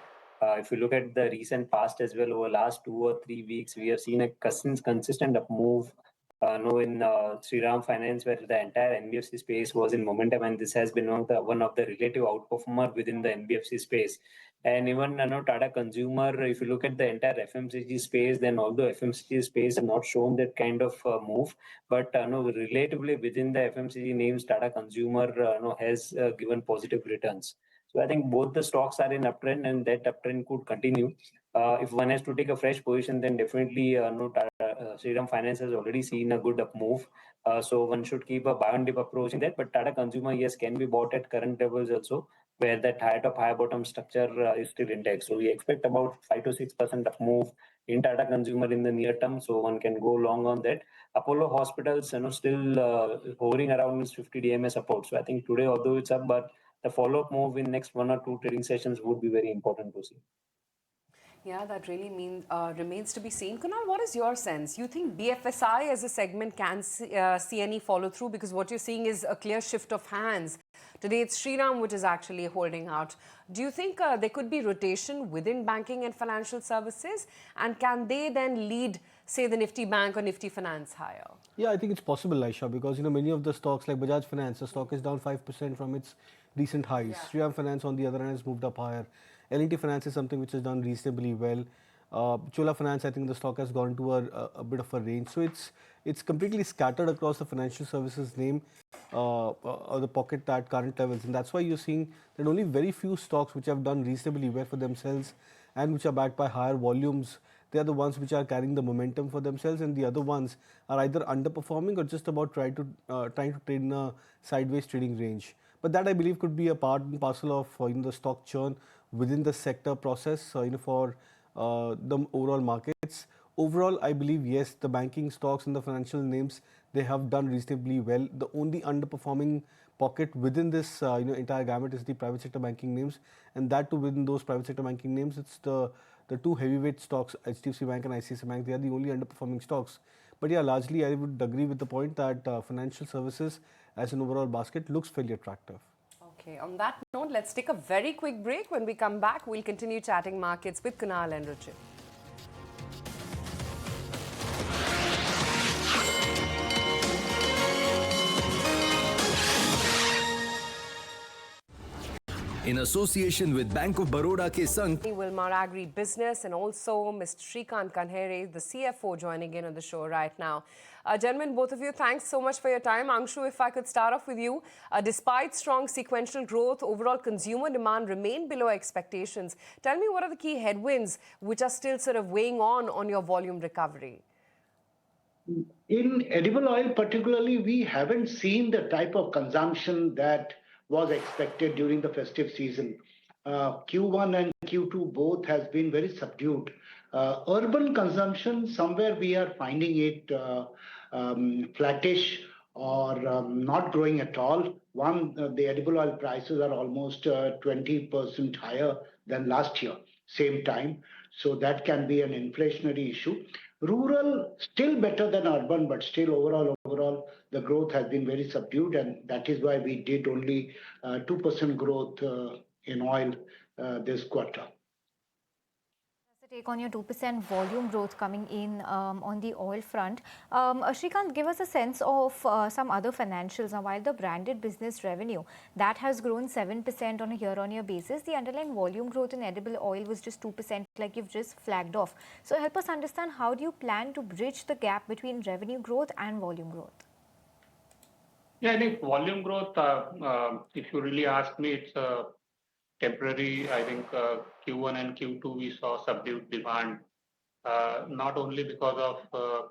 If you look at the recent past as well, over last 2 or 3 weeks, we have seen a consistent up move. In Shriram Finance, where the entire NBFC space was in momentum, and this has been one of the relative outperformer within the NBFC space. And even Tata Consumer, if you look at the entire FMCG space, then although FMCG space have not shown that kind of move, but relatively within the FMCG names, Tata Consumer has given positive returns. So I think both the stocks are in uptrend, and that uptrend could continue. If one has to take a fresh position, then definitely Shriram Finance has already seen a good up move. So one should keep a buy and dip approach in that. But Tata Consumer, yes, can be bought at current levels also, where that high top, high bottom structure is still intact. So we expect about 5 to 6% up move in Tata Consumer in the near term. So one can go long on that. Apollo Hospitals, still hovering around its 50 DMA support. So I think today, although it's up, but the follow-up move in next 1 or 2 trading sessions would be very important to see. Yeah, that really remains to be seen. Kunal, what is your sense? You think BFSI as a segment can see any follow-through? Because what you're seeing is a clear shift of hands. Today, it's Shriram which is actually holding out. Do you think there could be rotation within banking and financial services? And can they then lead, say, the Nifty Bank or Nifty Finance higher? Yeah, I think it's possible, Aisha, because many of the stocks like Bajaj Finance, the stock is down 5% from its recent highs. Yeah. Shriram Finance, on the other hand, has moved up higher. L&T Finance is something which has done reasonably well. Chola Finance, I think the stock has gone to a bit of a range. So it's completely scattered across the financial services name or the pocket at current levels. And that's why you're seeing that only very few stocks which have done reasonably well for themselves and which are backed by higher volumes, they are the ones which are carrying the momentum for themselves, and the other ones are either underperforming or just about trying to trade in a sideways trading range. But that, I believe, could be a part and parcel of the stock churn within the sector process for the overall markets. Overall, I believe, yes, the banking stocks and the financial names, they have done reasonably well. The only underperforming pocket within this entire gamut is the private sector banking names, and that too within those private sector banking names, it's the 2 heavyweight stocks, HDFC Bank and ICICI Bank. They are the only underperforming stocks. But yeah, largely I would agree with the point that financial services as an overall basket looks fairly attractive. Okay, on that note, let's take a very quick break. When we come back, we'll continue chatting markets with Kunal and Ruchit. In association with Bank of Baroda ke Sang, Wilmar Agri Business, and also Mr. Shrikant Kanhere, the CFO, joining in on the show right now. Gentlemen, both of you, thanks so much for your time. Angshu, if I could start off with you. Despite strong sequential growth, overall consumer demand remained below expectations. Tell me, what are the key headwinds which are still sort of weighing on your volume recovery? In edible oil particularly, we haven't seen the type of consumption that was expected during the festive season. Q1 and Q2 both has been very subdued. Urban consumption, somewhere we are finding it flattish or not growing at all. The edible oil prices are almost 20% higher than last year, same time. So that can be an inflationary issue. Rural, still better than urban, but still overall, the growth has been very subdued, and that is why we did only 2% growth in oil this quarter. Take on your 2% volume growth coming in on the oil front. Shrikant, give us a sense of some other financials. Now, while the branded business revenue, that has grown 7% on a year-on-year basis, the underlying volume growth in edible oil was just 2%, like you've just flagged off. So help us understand, how do you plan to bridge the gap between revenue growth and volume growth? Yeah, I think volume growth, if you really ask me, it's temporary. I think Q1 and Q2 we saw subdued demand, not only because of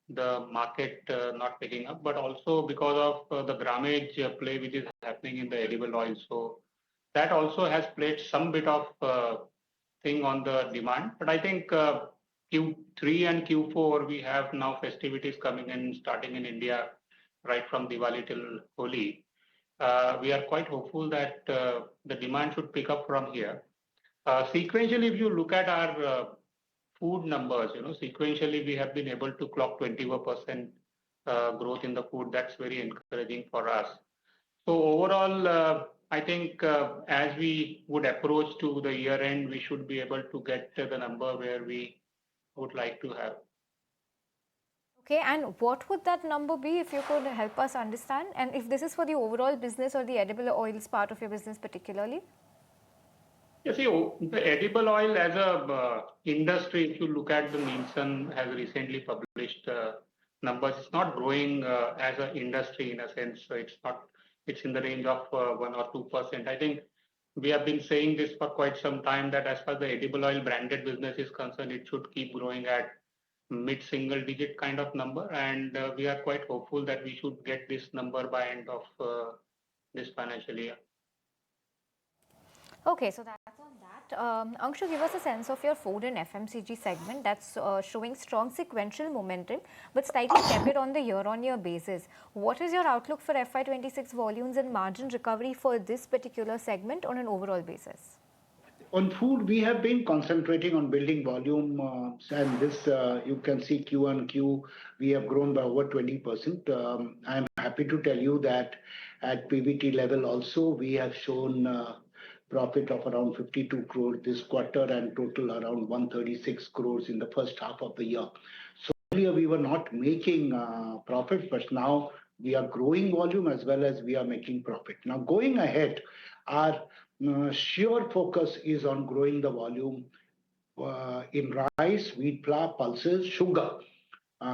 the market not picking up, but also because of the grammage play which is happening in the edible oil. So that also has played some bit of thing on the demand. But I think Q3 and Q4, we have now festivities coming in, starting in India, right from Diwali till Holi. We are quite hopeful that the demand should pick up from here. Sequentially, if you look at our food numbers, sequentially we have been able to clock 21% growth in the food. That's very encouraging for us. So overall, I think as we would approach to the year end, we should be able to get to the number where we would like to have. Okay, and what would that number be if you could help us understand? And if this is for the overall business or the edible oils part of your business particularly? You see, the edible oil as a industry, if you look at the Nielsen has recently published numbers, it's not growing as an industry in a sense. So it's in the range of 1 or 2%. I think we have been saying this for quite some time that as far as the edible oil branded business is concerned, it should keep growing at mid-single digit kind of number. And we are quite hopeful that we should get this number by end of this financial year. Okay, so that's on that. Anshu, give us a sense of your food and FMCG segment that's showing strong sequential momentum, but slightly tepid on the year-on-year basis. What is your outlook for FY26 volumes and margin recovery for this particular segment on an overall basis? On food, we have been concentrating on building volume, and this you can see Q on Q, we have grown by over 20%. I'm happy to tell you that at PBT level also, we have shown profit of around 52 crore this quarter and total around 136 crores in the first half of the year. So earlier we were not making profit, but now we are growing volume as well as we are making profit. Now going ahead, our sure focus is on growing the volume in rice, wheat flour, pulses, sugar,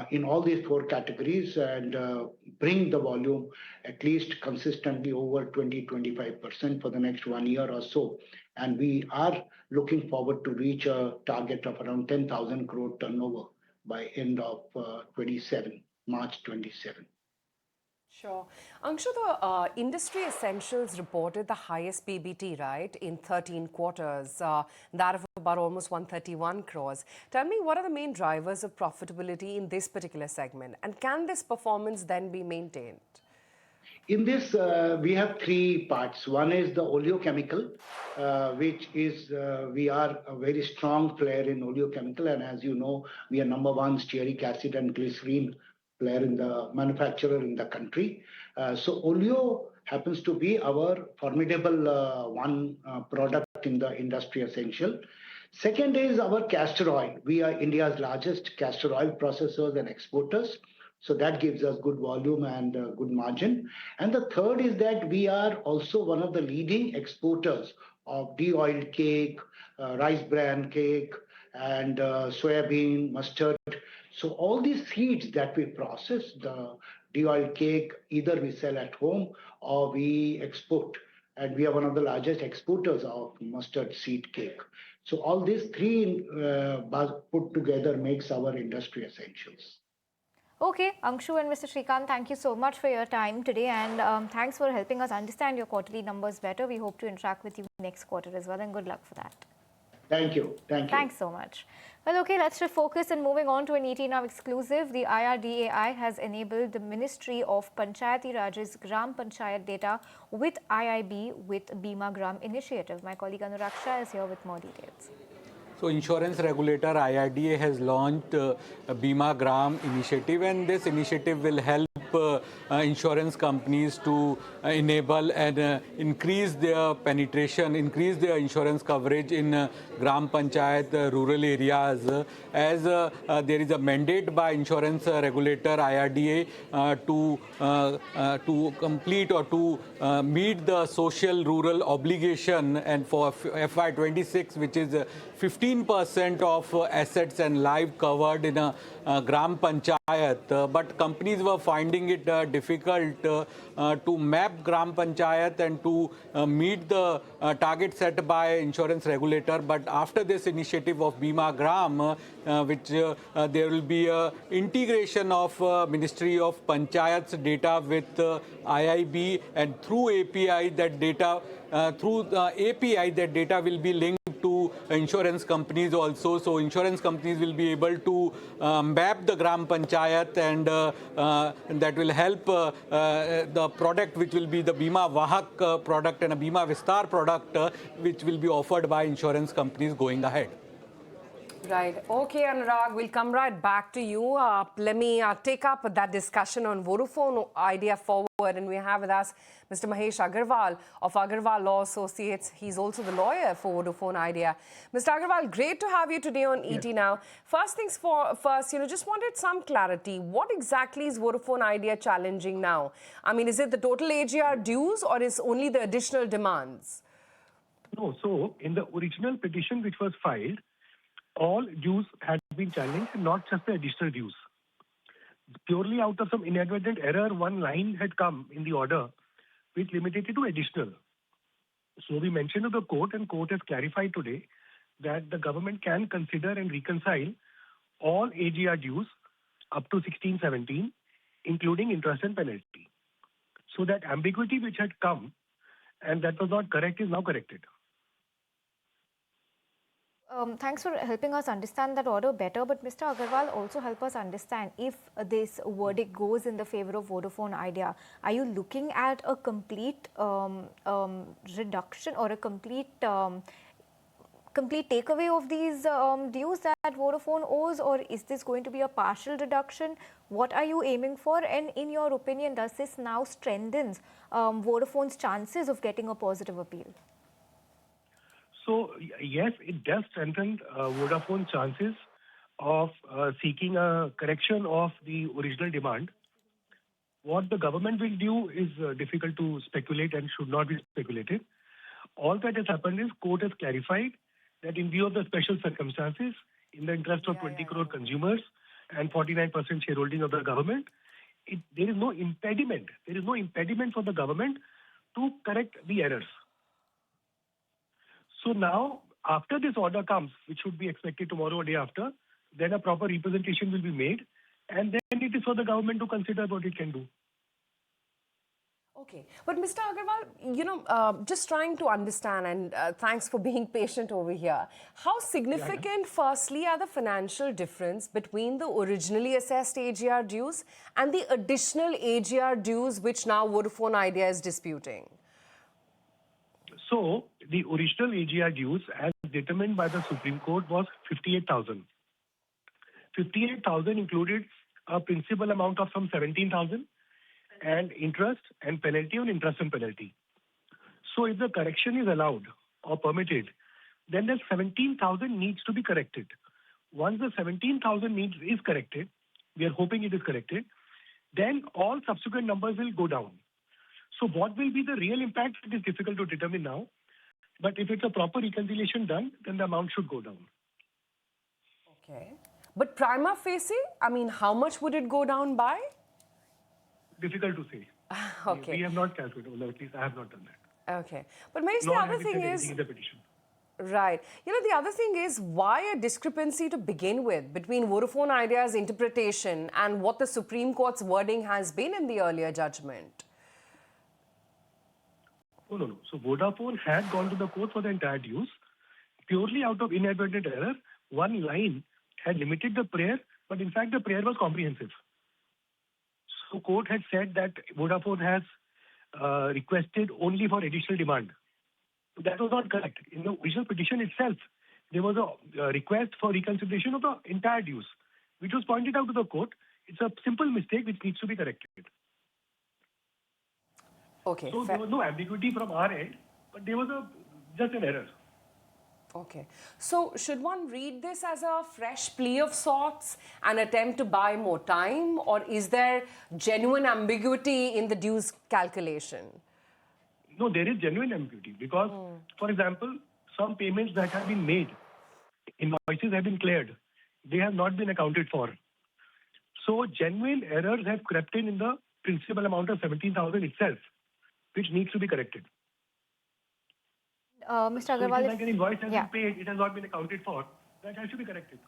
in all these four categories and bring the volume at least consistently over 20-25% for the next 1 year or so. And we are looking forward to reach a target of around 10,000 crore turnover by end of 27, March 27. Sure. Anshu, the industry essentials reported the highest PBT, right, in 13 quarters, that of about almost 131 crores. Tell me, what are the main drivers of profitability in this particular segment? And can this performance then be maintained? In this, we have three parts. One is the oleochemical, which is, we are a very strong player in oleochemical. And as you know, we are number one stearic acid and glycerine player in the manufacturer in the country. So oleo happens to be our formidable one product in the industry essential. Second is our castor oil. We are India's largest castor oil processors and exporters. So that gives us good volume and good margin. And the third is that we are also one of the leading exporters of de-oiled cake, rice bran cake, and soybean, mustard. So all these seeds that we process, the de-oiled cake, either we sell at home or we export. And we are one of the largest exporters of mustard seed cake. So all these three put together makes our industry essentials. Okay, Anshu and Mr. Srikanth, thank you so much for your time today, and thanks for helping us understand your quarterly numbers better. We hope to interact with you next quarter as well, and good luck for that. Thank you. Thank you. Thanks so much. Well, okay, let's shift focus and moving on to an ET Now exclusive. The IRDAI has enabled the Ministry of Panchayati Raj's Gram Panchayat data with IIB with Bima Gram initiative. My colleague Anuraksha is here with more details. So insurance regulator IRDA has launched a Bima Gram initiative, and this initiative will help insurance companies to enable and increase their penetration, increase their insurance coverage in Gram Panchayat rural areas, as there is a mandate by insurance regulator IRDA to complete or to meet the social rural obligation, and for FY26, which is 15% of assets and life covered in a Gram Panchayat, but companies were finding finding it difficult to map Gram Panchayat and to meet the target set by insurance regulator. But after this initiative of Bima Gram, which there will be integration of Ministry of Panchayat's data with IIB, and through API that data will be linked to insurance companies also. So insurance companies will be able to map the Gram Panchayat, and that will help the product, which will be the Bima Vahak product and a Bima Vistar product, which will be offered by insurance companies going ahead. Right. Okay, Anurag, we'll come right back to you. Let me take up that discussion on Vodafone Idea forward. And we have with us Mr. Mahesh Agarwal of Agarwal Law Associates. He's also the lawyer for Vodafone Idea. Mr. Agarwal, great to have you today on ET Now. First things first, just wanted some clarity. What exactly is Vodafone Idea challenging now? I mean, is it the total AGR dues or is only the additional demands? No, so in the original petition which was filed, all dues had been challenged, not just the additional dues. Purely out of some inadvertent error, one line had come in the order which limited it to additional. So we mentioned to the court, and court has clarified today that the government can consider and reconcile all AGR dues up to 16-17, including interest and penalty. So that ambiguity which had come and that was not correct is now corrected. Thanks for helping us understand that order better. But Mr. Agarwal, also help us understand, if this verdict goes in the favor of Vodafone Idea, are you looking at a complete reduction or a complete takeaway of these dues that Vodafone owes, or is this going to be a partial reduction? What are you aiming for? And in your opinion, does this now strengthens Vodafone's chances of getting a positive appeal? So, yes, it does strengthen Vodafone's chances of seeking a correction of the original demand. What the government will do is difficult to speculate and should not be speculated. All that has happened is court has clarified that in view of the special circumstances, in the interest of 20 crore consumers and 49% shareholding of the government, there is no impediment. There is no impediment for the government to correct the errors. So now, after this order comes, which should be expected tomorrow or day after, then a proper representation will be made, and then it is for the government to consider what it can do. Okay. But Mr. Agarwal, just trying to understand, and thanks for being patient over here. How significant, firstly, are the financial difference between the originally assessed AGR dues and the additional AGR dues which now Vodafone Idea is disputing? So, the original AGR dues as determined by the Supreme Court was 58,000. 58,000 included a principal amount of some 17,000 and interest and penalty on interest and penalty. So, if the correction is allowed or permitted, then the 17,000 needs to be corrected. Once the 17,000 is corrected, we are hoping it is corrected, then all subsequent numbers will go down. So what will be the real impact? It is difficult to determine now. But if it's a proper reconciliation done, then the amount should go down. Okay. But prima facie, I mean, how much would it go down by? Difficult to say. Okay. We have not calculated, or at least I have not done that. Okay. But maybe the other thing is... in the petition. Right. The other thing is, why a discrepancy to begin with between Vodafone Idea's interpretation and what the Supreme Court's wording has been in the earlier judgment? No. So Vodafone had gone to the court for the entire dues. Purely out of inadvertent error, one line had limited the prayer, but in fact the prayer was comprehensive. So court had said that Vodafone has requested only for additional demand. That was not correct. In the original petition itself, there was a request for reconsideration of the entire dues, which was pointed out to the court. It's a simple mistake which needs to be corrected. Okay. So there was no ambiguity from our end, but there was just an error. Okay. So should one read this as a fresh plea of sorts, an attempt to buy more time, or is there genuine ambiguity in the dues calculation? No, there is genuine ambiguity because, for example, some payments that have been made, invoices have been cleared. They have not been accounted for. So genuine errors have crept in the principal amount of 17,000 itself, which needs to be corrected. Mr. So Agarwal, it is like an invoice has yeah. been paid, it has not been accounted for. That has to be corrected.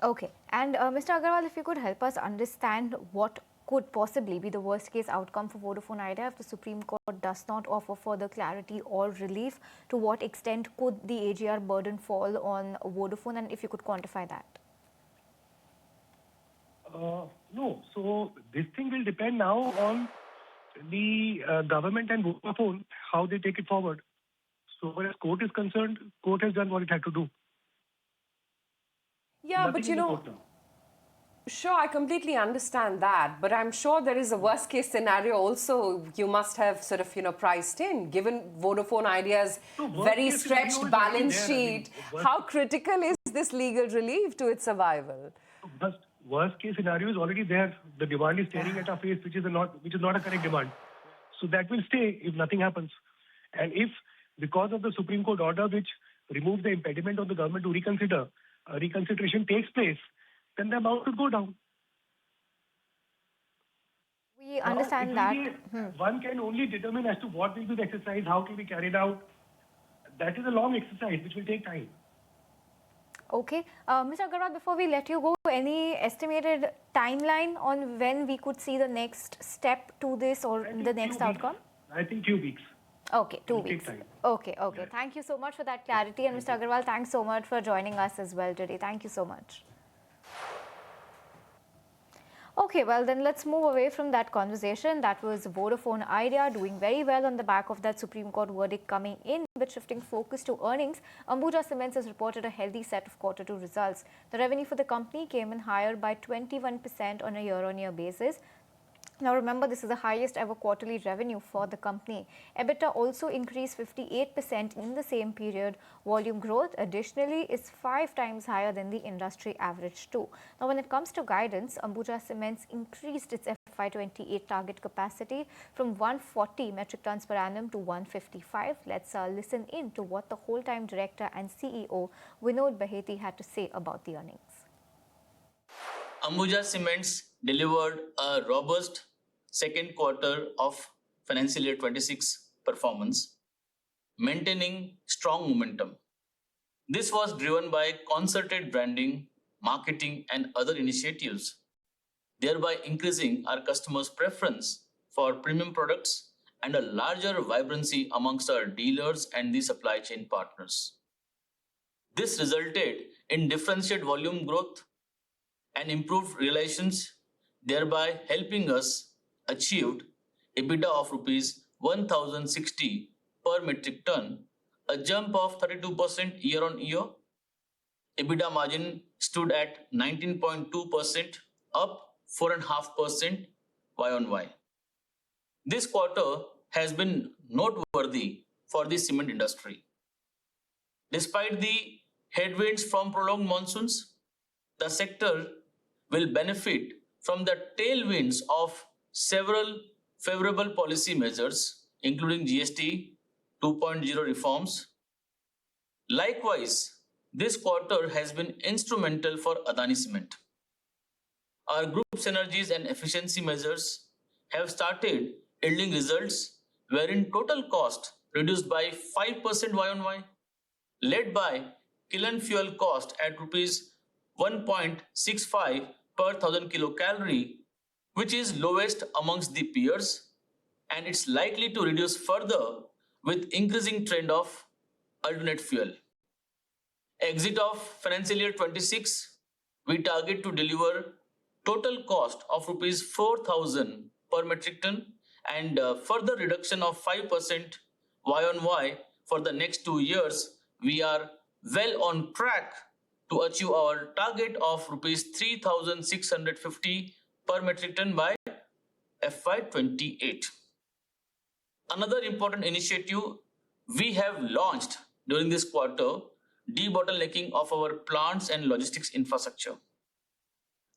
Okay. And Mr. Agarwal, if you could help us understand what could possibly be the worst case outcome for Vodafone Idea if the Supreme Court does not offer further clarity or relief, to what extent could the AGR burden fall on Vodafone, and if you could quantify that? No. So this thing will depend now on the government and Vodafone, how they take it forward. So where as court is concerned, court has done what it had to do. Yeah, Nothing but in you the know, court now. sure, I completely understand that, but I'm sure there is a worst case scenario also you must have sort of, priced in, given Vodafone Idea's very case scenario stretched is balance already there, I mean, sheet. How critical is this legal relief to its survival? But worst case scenario is already there. The demand is staring at our face, which is not a correct demand. So that will stay if nothing happens. And if, because of the Supreme Court order which removes the impediment of the government to reconsider, reconsideration takes place, then the amount would go down. We understand that. One can only determine as to what will be the exercise, how can be carried out. That is a long exercise which will take time. Okay. Mr. Agarwal, before we let you go, any estimated timeline on when we could see the next step to this or the next outcome? I think 2 weeks. Okay, 2 weeks. Okay. Yeah. Thank you so much for that clarity. And Mr. Agarwal, thanks so much for joining us as well today. Thank you so much. Okay, well then let's move away from that conversation. That was Vodafone Idea doing very well on the back of that Supreme Court verdict coming in. But shifting focus to earnings, Ambuja Cements has reported a healthy set of Q2 results. The revenue for the company came in higher by 21% on a year-on-year basis. Now remember, this is the highest ever quarterly revenue for the company. EBITDA also increased 58% in the same period. Volume growth additionally is 5 times higher than the industry average too. Now when it comes to guidance, Ambuja Cements increased its FY28 target capacity from 140 metric tons per annum to 155. Let's listen in to what the whole-time director and CEO Vinod Baheti had to say about the earnings. Ambuja Cements delivered a robust second quarter of financial year 26 performance, maintaining strong momentum. This was driven by concerted branding, marketing, and other initiatives, thereby increasing our customers' preference for premium products and a larger vibrancy amongst our dealers and the supply chain partners. This resulted in differentiated volume growth and improved realizations, thereby helping us achieve EBITDA of rupees 1,060 per metric ton, a jump of 32% year-on-year. EBITDA margin stood at 19.2%, up 4.5% Y-on-Y. This quarter has been noteworthy for the cement industry. Despite the headwinds from prolonged monsoons, the sector will benefit from the tailwinds of several favorable policy measures, including GST 2.0 reforms. Likewise, this quarter has been instrumental for Adani Cement. Our group synergies and efficiency measures have started yielding results, wherein total cost reduced by 5% Y-on-Y, led by kiln fuel cost at rupees 1.65 per 1000 kilocalorie, which is lowest amongst the peers, and it's likely to reduce further with increasing trend of alternate fuel. Exit of financial year 26, we target to deliver total cost of rupees 4,000 per metric ton and further reduction of 5% Y-on-Y for the next 2 years. We are well on track to achieve our target of rupees 3,650 per metric ton by FY28. Another important initiative we have launched during this quarter, debottlenecking of our plants and logistics infrastructure.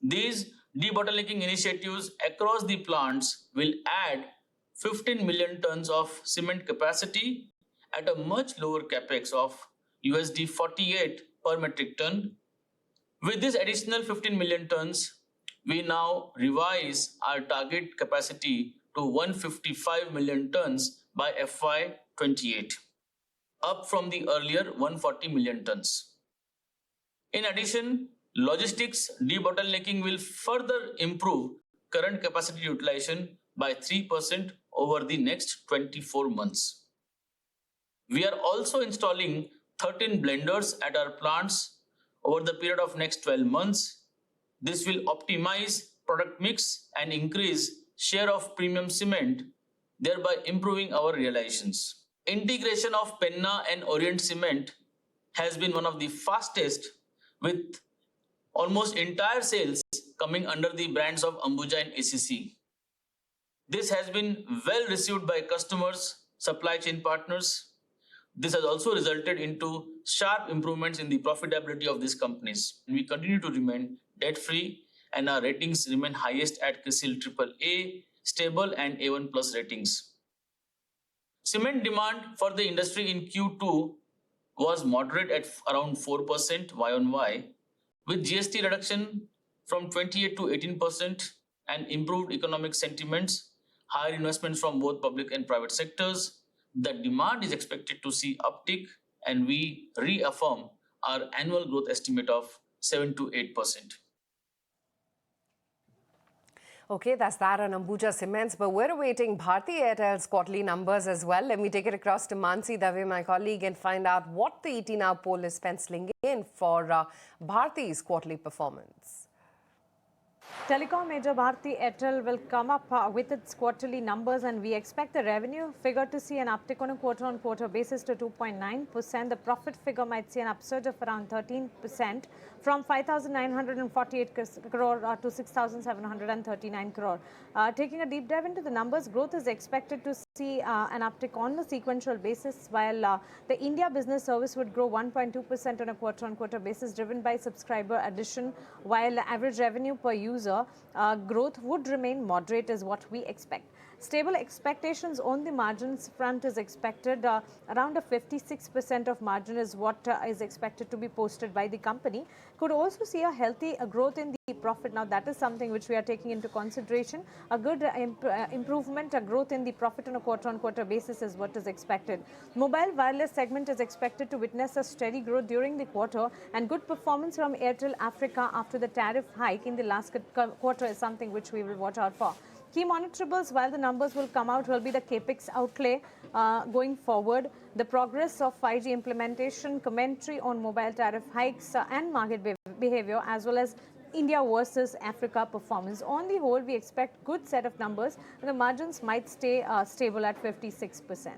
These debottlenecking initiatives across the plants will add 15 million tons of cement capacity at a much lower capex of $48 per metric ton. With this additional 15 million tons, we now revise our target capacity to 155 million tons by FY28, up from the earlier 140 million tons. In addition, logistics debottlenecking will further improve current capacity utilization by 3% over the next 24 months. We are also installing 13 blenders at our plants over the period of next 12 months. This will optimize product mix and increase share of premium cement, thereby improving our realizations. Integration of Penna and Orient Cement has been one of the fastest, with almost entire sales coming under the brands of Ambuja and ACC. This has been well received by customers, supply chain partners. This has also resulted into sharp improvements in the profitability of these companies. We continue to remain debt-free and our ratings remain highest at CRISIL AAA, stable and A1 plus ratings. Cement demand for the industry in Q2 was moderate at around 4% Y-on-Y, with GST reduction from 28 to 18% and improved economic sentiments, higher investments from both public and private sectors. The demand is expected to see uptick, and we reaffirm our annual growth estimate of 7 to 8%. Okay, that's that on Ambuja Cements, but we're awaiting Bharti Airtel's quarterly numbers as well. Let me take it across to Mansi Dave, my colleague, and find out what the ET Now poll is penciling in for Bharti's quarterly performance. Telecom major Bharti Airtel will come up with its quarterly numbers, and we expect the revenue figure to see an uptick on a quarter-on-quarter basis to 2.9%. The profit figure might see an upsurge of around 13% from 5,948 crore to 6,739 crore. Taking a deep dive into the numbers, growth is expected to see an uptick on the sequential basis, while the India business service would grow 1.2% on a quarter-on-quarter basis, driven by subscriber addition, while the average revenue per user growth would remain moderate is what we expect. Stable expectations on the margins front is expected. Around a 56% of margin is what is expected to be posted by the company. Could also see a healthy growth in the profit. Now that is something which we are taking into consideration. A good improvement, a growth in the profit on a quarter-on-quarter basis is what is expected. Mobile wireless segment is expected to witness a steady growth during the quarter, and good performance from Airtel Africa after the tariff hike in the last quarter is something which we will watch out for. Key monitorables, while the numbers will come out, will be the capex outlay going forward, the progress of 5G implementation, commentary on mobile tariff hikes and market behavior, as well as India versus Africa performance. On the whole, we expect good set of numbers, and the margins might stay stable at 56%.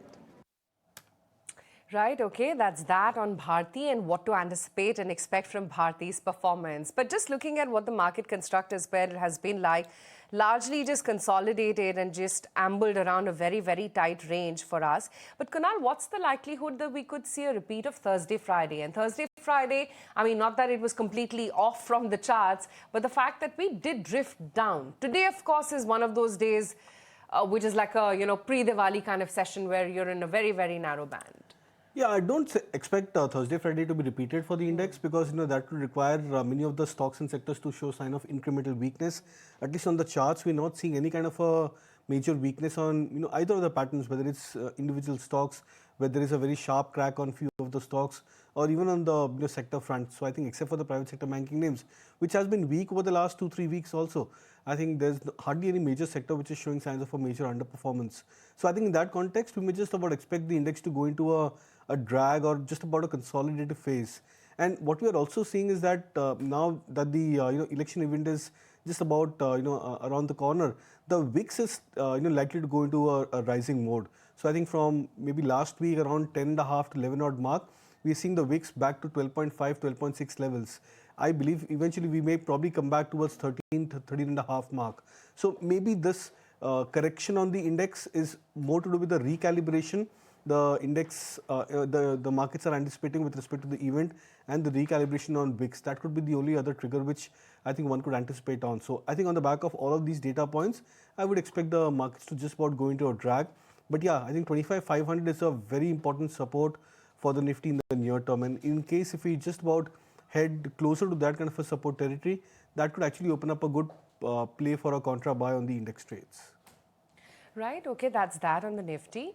Right, okay, that's that on Bharti and what to anticipate and expect from Bharti's performance. But just looking at what the market construct is, where it has been like, largely just consolidated and just ambled around a very, very tight range for us. But Kunal, what's the likelihood that we could see a repeat of Thursday, Friday? And Thursday, Friday, I mean, not that it was completely off from the charts, but the fact that we did drift down. Today, of course, is one of those days which is like a, pre-Diwali kind of session where you're in a very, very narrow band. Yeah, I don't expect Thursday, Friday to be repeated for the index because that will require many of the stocks and sectors to show sign of incremental weakness. At least on the charts, we're not seeing any kind of a major weakness on either of the patterns, whether it's individual stocks, whether there is a very sharp crack on few of the stocks, or even on the sector front. So I think except for the private sector banking names, which has been weak over the last 2-3 weeks also, I think there's hardly any major sector which is showing signs of a major underperformance. So I think in that context, we may just about expect the index to go into a drag or just about a consolidative phase. And what we are also seeing is that now that the election event is just about around the corner, the VIX is likely to go into a rising mode. So I think from maybe last week around 10.5 to 11 odd mark, we are seeing the VIX back to 12.5, 12.6 levels. I believe eventually we may probably come back towards 13.5 mark. So maybe this correction on the index is more to do with the recalibration. The index, the markets are anticipating with respect to the event and the recalibration on VIX. That could be the only other trigger which I think one could anticipate on. So I think on the back of all of these data points, I would expect the markets to just about go into a drag. But yeah, I think 25,500 is a very important support for the Nifty in the near term. And in case if we just about head closer to that kind of a support territory, that could actually open up a good play for a contra buy on the index trades. Right, okay, that's that on the Nifty.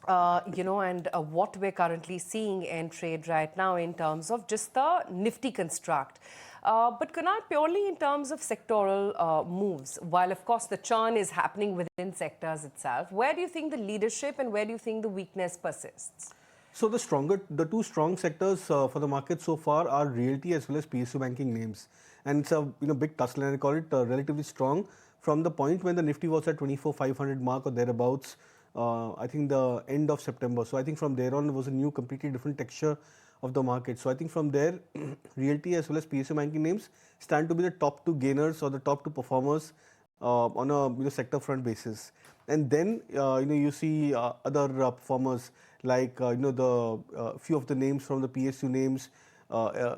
And what we're currently seeing in trade right now in terms of just the Nifty construct. But Kunal, purely in terms of sectoral moves, while of course the churn is happening within sectors itself, where do you think the leadership and where do you think the weakness persists? So the two strong sectors for the market so far are realty as well as PSU banking names, and it's a big tussle, and I call it relatively strong from the point when the Nifty was at 24,500 mark or thereabouts. I think the end of September. So I think from there on it was a new, completely different texture of the market. So I think from there, realty as well as PSU banking names stand to be the top two gainers or the top two performers on a sector front basis. And then you see other performers like the few of the names from the PSU names,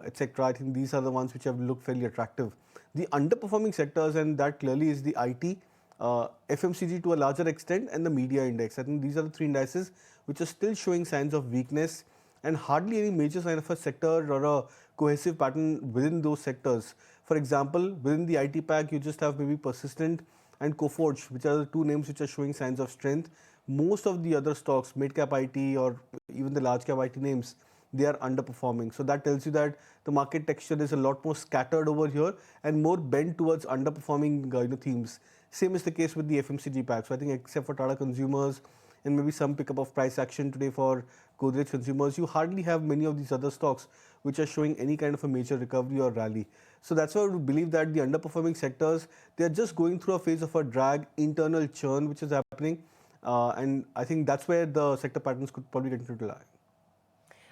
etc. I think these are the ones which have looked fairly attractive. The underperforming sectors, and that clearly is the IT, FMCG to a larger extent, and the media index. I think these are the three indices which are still showing signs of weakness, and hardly any major sign of a sector or a cohesive pattern within those sectors. For example, within the IT pack, you just have maybe Persistent and Coforge, which are the two names which are showing signs of strength. Most of the other stocks, mid-cap IT or even the large-cap IT names, they are underperforming. So that tells you that the market texture is a lot more scattered over here and more bent towards underperforming themes. Same is the case with the FMCG pack. So I think except for Tata Consumers and maybe some pickup of price action today for Godrej Consumers, you hardly have many of these other stocks which are showing any kind of a major recovery or rally. So that's why I would believe that the underperforming sectors, they are just going through a phase of a drag, internal churn which is happening. And I think that's where the sector patterns could probably continue to lie.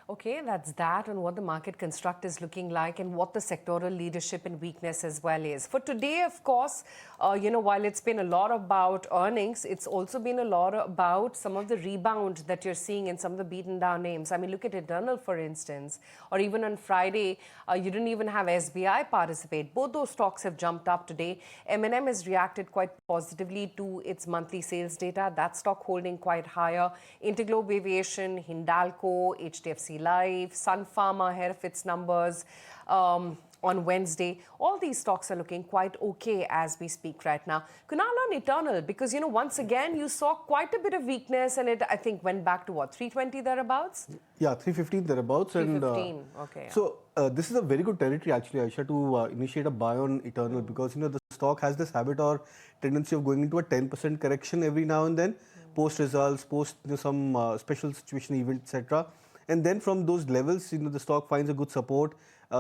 Okay, that's that on what the market construct is looking like and what the sectoral leadership and weakness as well is. For today, of course, while it's been a lot about earnings, it's also been a lot about some of the rebound that you're seeing in some of the beaten down names. I mean, look at Eternal, for instance, or even on Friday, you didn't even have SBI participate. Both those stocks have jumped up today. M&M has reacted quite positively to its monthly sales data. That stock holding quite higher. Interglobe Aviation, Hindalco, HDFC Life, Sun Pharma ahead of its numbers on Wednesday. All these stocks are looking quite okay as we speak right now. Kunal, on Eternal, because once again you saw quite a bit of weakness and it I think went back to what, 320 thereabouts? Yeah, 315 thereabouts. 315, okay. So this is a very good territory actually, Aisha, to initiate a buy on Eternal because the stock has this habit or tendency of going into a 10% correction every now and then, post results, post some special situation event, etc. And then from those levels, the stock finds a good support,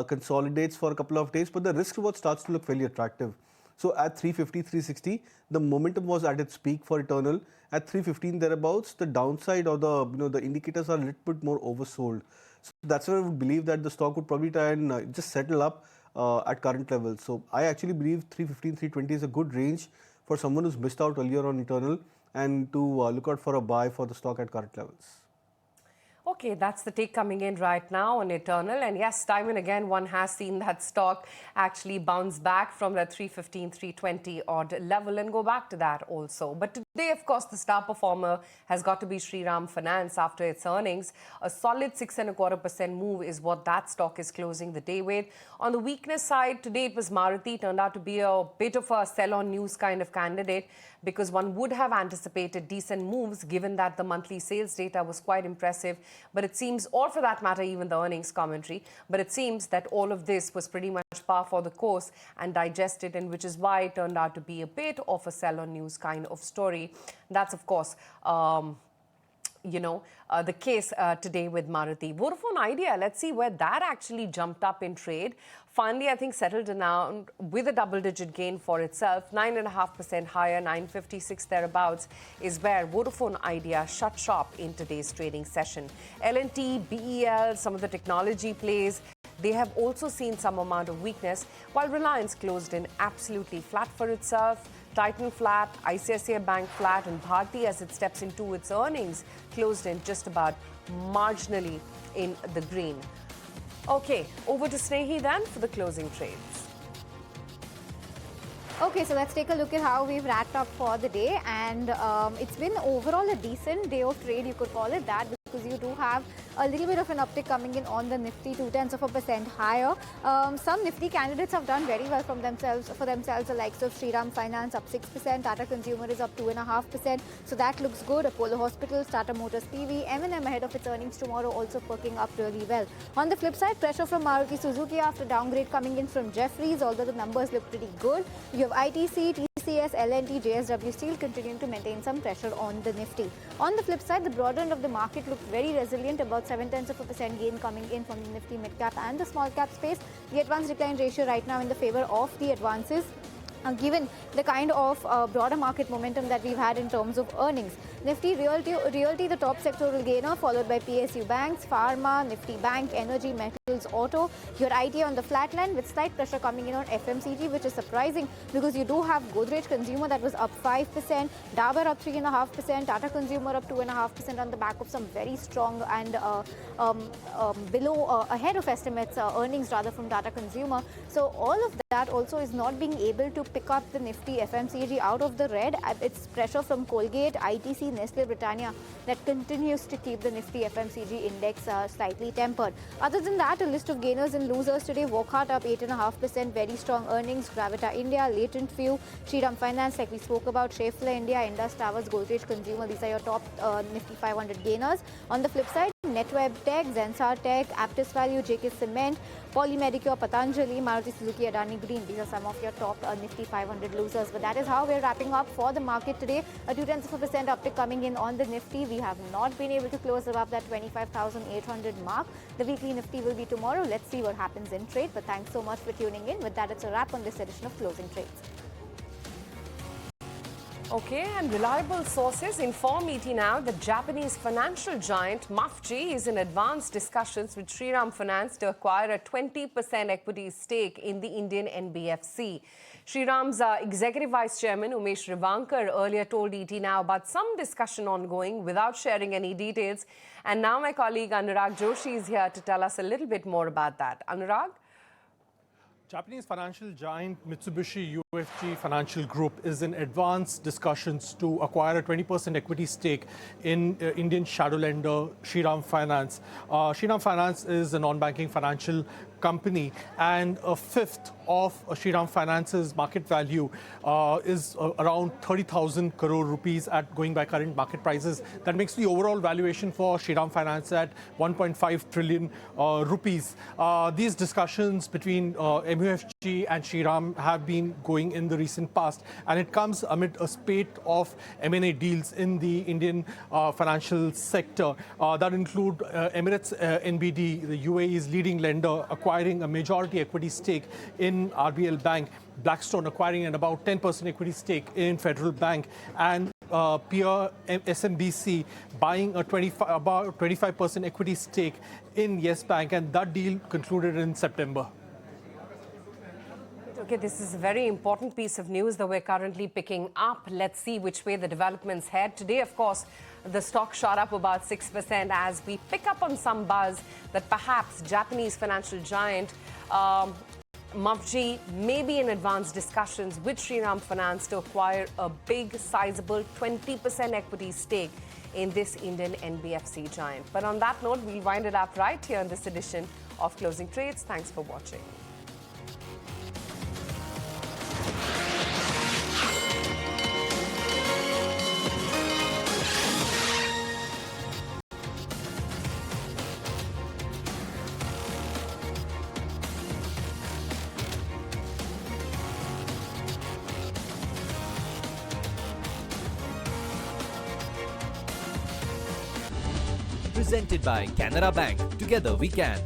consolidates for a couple of days, but the risk reward starts to look fairly attractive. So at 350, 360, the momentum was at its peak for Eternal. At 315 thereabouts, the downside or the indicators are a little bit more oversold. So that's why I would believe that the stock would probably try and just settle up at current levels. So I actually believe 315, 320 is a good range for someone who's missed out earlier on Eternal and to look out for a buy for the stock at current levels. Okay, that's the take coming in right now on Eternal. And yes, time and again, one has seen that stock actually bounce back from that 315, 320 odd level and go back to that also. But today, of course, the star performer has got to be Shriram Finance after its earnings. A solid 6.25% move is what that stock is closing the day with. On the weakness side, today it was Maruti, turned out to be a bit of a sell-on news kind of candidate because one would have anticipated decent moves given that the monthly sales data was quite impressive. But it seems, or for that matter, even the earnings commentary, but it seems that all of this was pretty much par for the course and digested, and which is why it turned out to be a bit of a sell-on news kind of story. That's, of course, the case today with Maruti. Vodafone Idea, let's see where that actually jumped up in trade. Finally, I think settled down with a double-digit gain for itself. 9.5% higher, 956 thereabouts is where Vodafone Idea shut shop in today's trading session. L&T, BEL, some of the technology plays, they have also seen some amount of weakness, while Reliance closed in absolutely flat for itself. Titan flat, ICICI Bank flat, and Bharti, as it steps into its earnings, closed in just about marginally in the green. Okay, over to Snehi then for the closing trades. Okay, so let's take a look at how we've wrapped up for the day. And it's been overall a decent day of trade, you could call it that, because you do have a little bit of an uptick coming in on the Nifty, 0.2% higher. Some Nifty candidates have done very well for themselves, the likes of Shriram Finance up 6%, Tata Consumer is up 2.5%, so that looks good. Apollo Hospitals, Tata Motors PV, M&M ahead of its earnings tomorrow, also perking up really well. On the flip side, pressure from Maruti Suzuki after downgrade coming in from Jefferies, although the numbers look pretty good. You have ITC, TCS, L&T, JSW Steel continuing to maintain some pressure on the Nifty. On the flip side, the broader end of the market looked very resilient, about 0.7% gain coming in from the Nifty mid-cap and the small-cap space. The advance decline ratio right now in the favor of the advances, given the kind of broader market momentum that we've had in terms of earnings. Nifty Realty, the top sectoral gainer, followed by PSU Banks, Pharma, Nifty Bank, Energy, Metals, Auto. Your IT on the flatland with slight pressure coming in on FMCG, which is surprising because you do have Godrej Consumer that was up 5%, Dabur up 3.5%, Tata Consumer up 2.5% on the back of some very strong and ahead of estimates earnings rather from Tata Consumer. So all of that also is not being able to pick up the Nifty FMCG out of the red. It's pressure from Colgate, ITC, Nestle Britannia that continues to keep the Nifty FMCG index slightly tempered. Other than that, a list of gainers and losers today. Wockhardt up 8.5%, very strong earnings. Gravita India, Latent Few, Shriram Finance, like we spoke about, Schaeffler India, Indus Towers, Godrej Consumer. These are your top Nifty 500 gainers. On the flip side, Netweb Tech, Zensar Tech, Aptus Value, JK Cement, Polymedicure, Patanjali, Maruti Suzuki, Adani Green. These are some of your top Nifty 500 losers. But that is how we're wrapping up for the market today. A 0.2% uptick coming in on the Nifty. We have not been able to close above that 25,800 mark. The weekly Nifty will be tomorrow. Let's see what happens in trade. But thanks so much for tuning in. With that, it's a wrap on this edition of Closing Trades. Okay, and reliable sources inform ET Now that Japanese financial giant MUFG is in advanced discussions with Shriram Finance to acquire a 20% equity stake in the Indian NBFC. Shriram's Executive Vice Chairman Umesh Revankar earlier told ET Now about some discussion ongoing without sharing any details. And now my colleague Anurag Joshi is here to tell us a little bit more about that. Anurag? Japanese financial giant Mitsubishi UFJ Financial Group is in advanced discussions to acquire a 20% equity stake in Indian shadow lender Shriram Finance. Shriram Finance is a non-banking financial company, and a fifth of Shriram Finance's market value is around 30,000 crore rupees at going by current market prices. That makes the overall valuation for Shriram Finance at 1.5 trillion rupees. These discussions between MUFG and Shriram have been going in the recent past, and it comes amid a spate of M&A deals in the Indian financial sector that include Emirates NBD, the UAE's leading lender, acquiring a majority equity stake in RBL Bank, Blackstone acquiring an about 10% equity stake in Federal Bank, and peer SMBC buying about 25% equity stake in Yes Bank, and that deal concluded in September. Okay, this is a very important piece of news that we're currently picking up. Let's see which way the developments head. Today, of course, the stock shot up about 6% as we pick up on some buzz that perhaps Japanese financial giant MUFG may be in advanced discussions with Shriram Finance to acquire a big, sizable 20% equity stake in this Indian NBFC giant. But on that note, we'll wind it up right here in this edition of Closing Trades. Thanks for watching. Presented by Canara Bank. Together we can.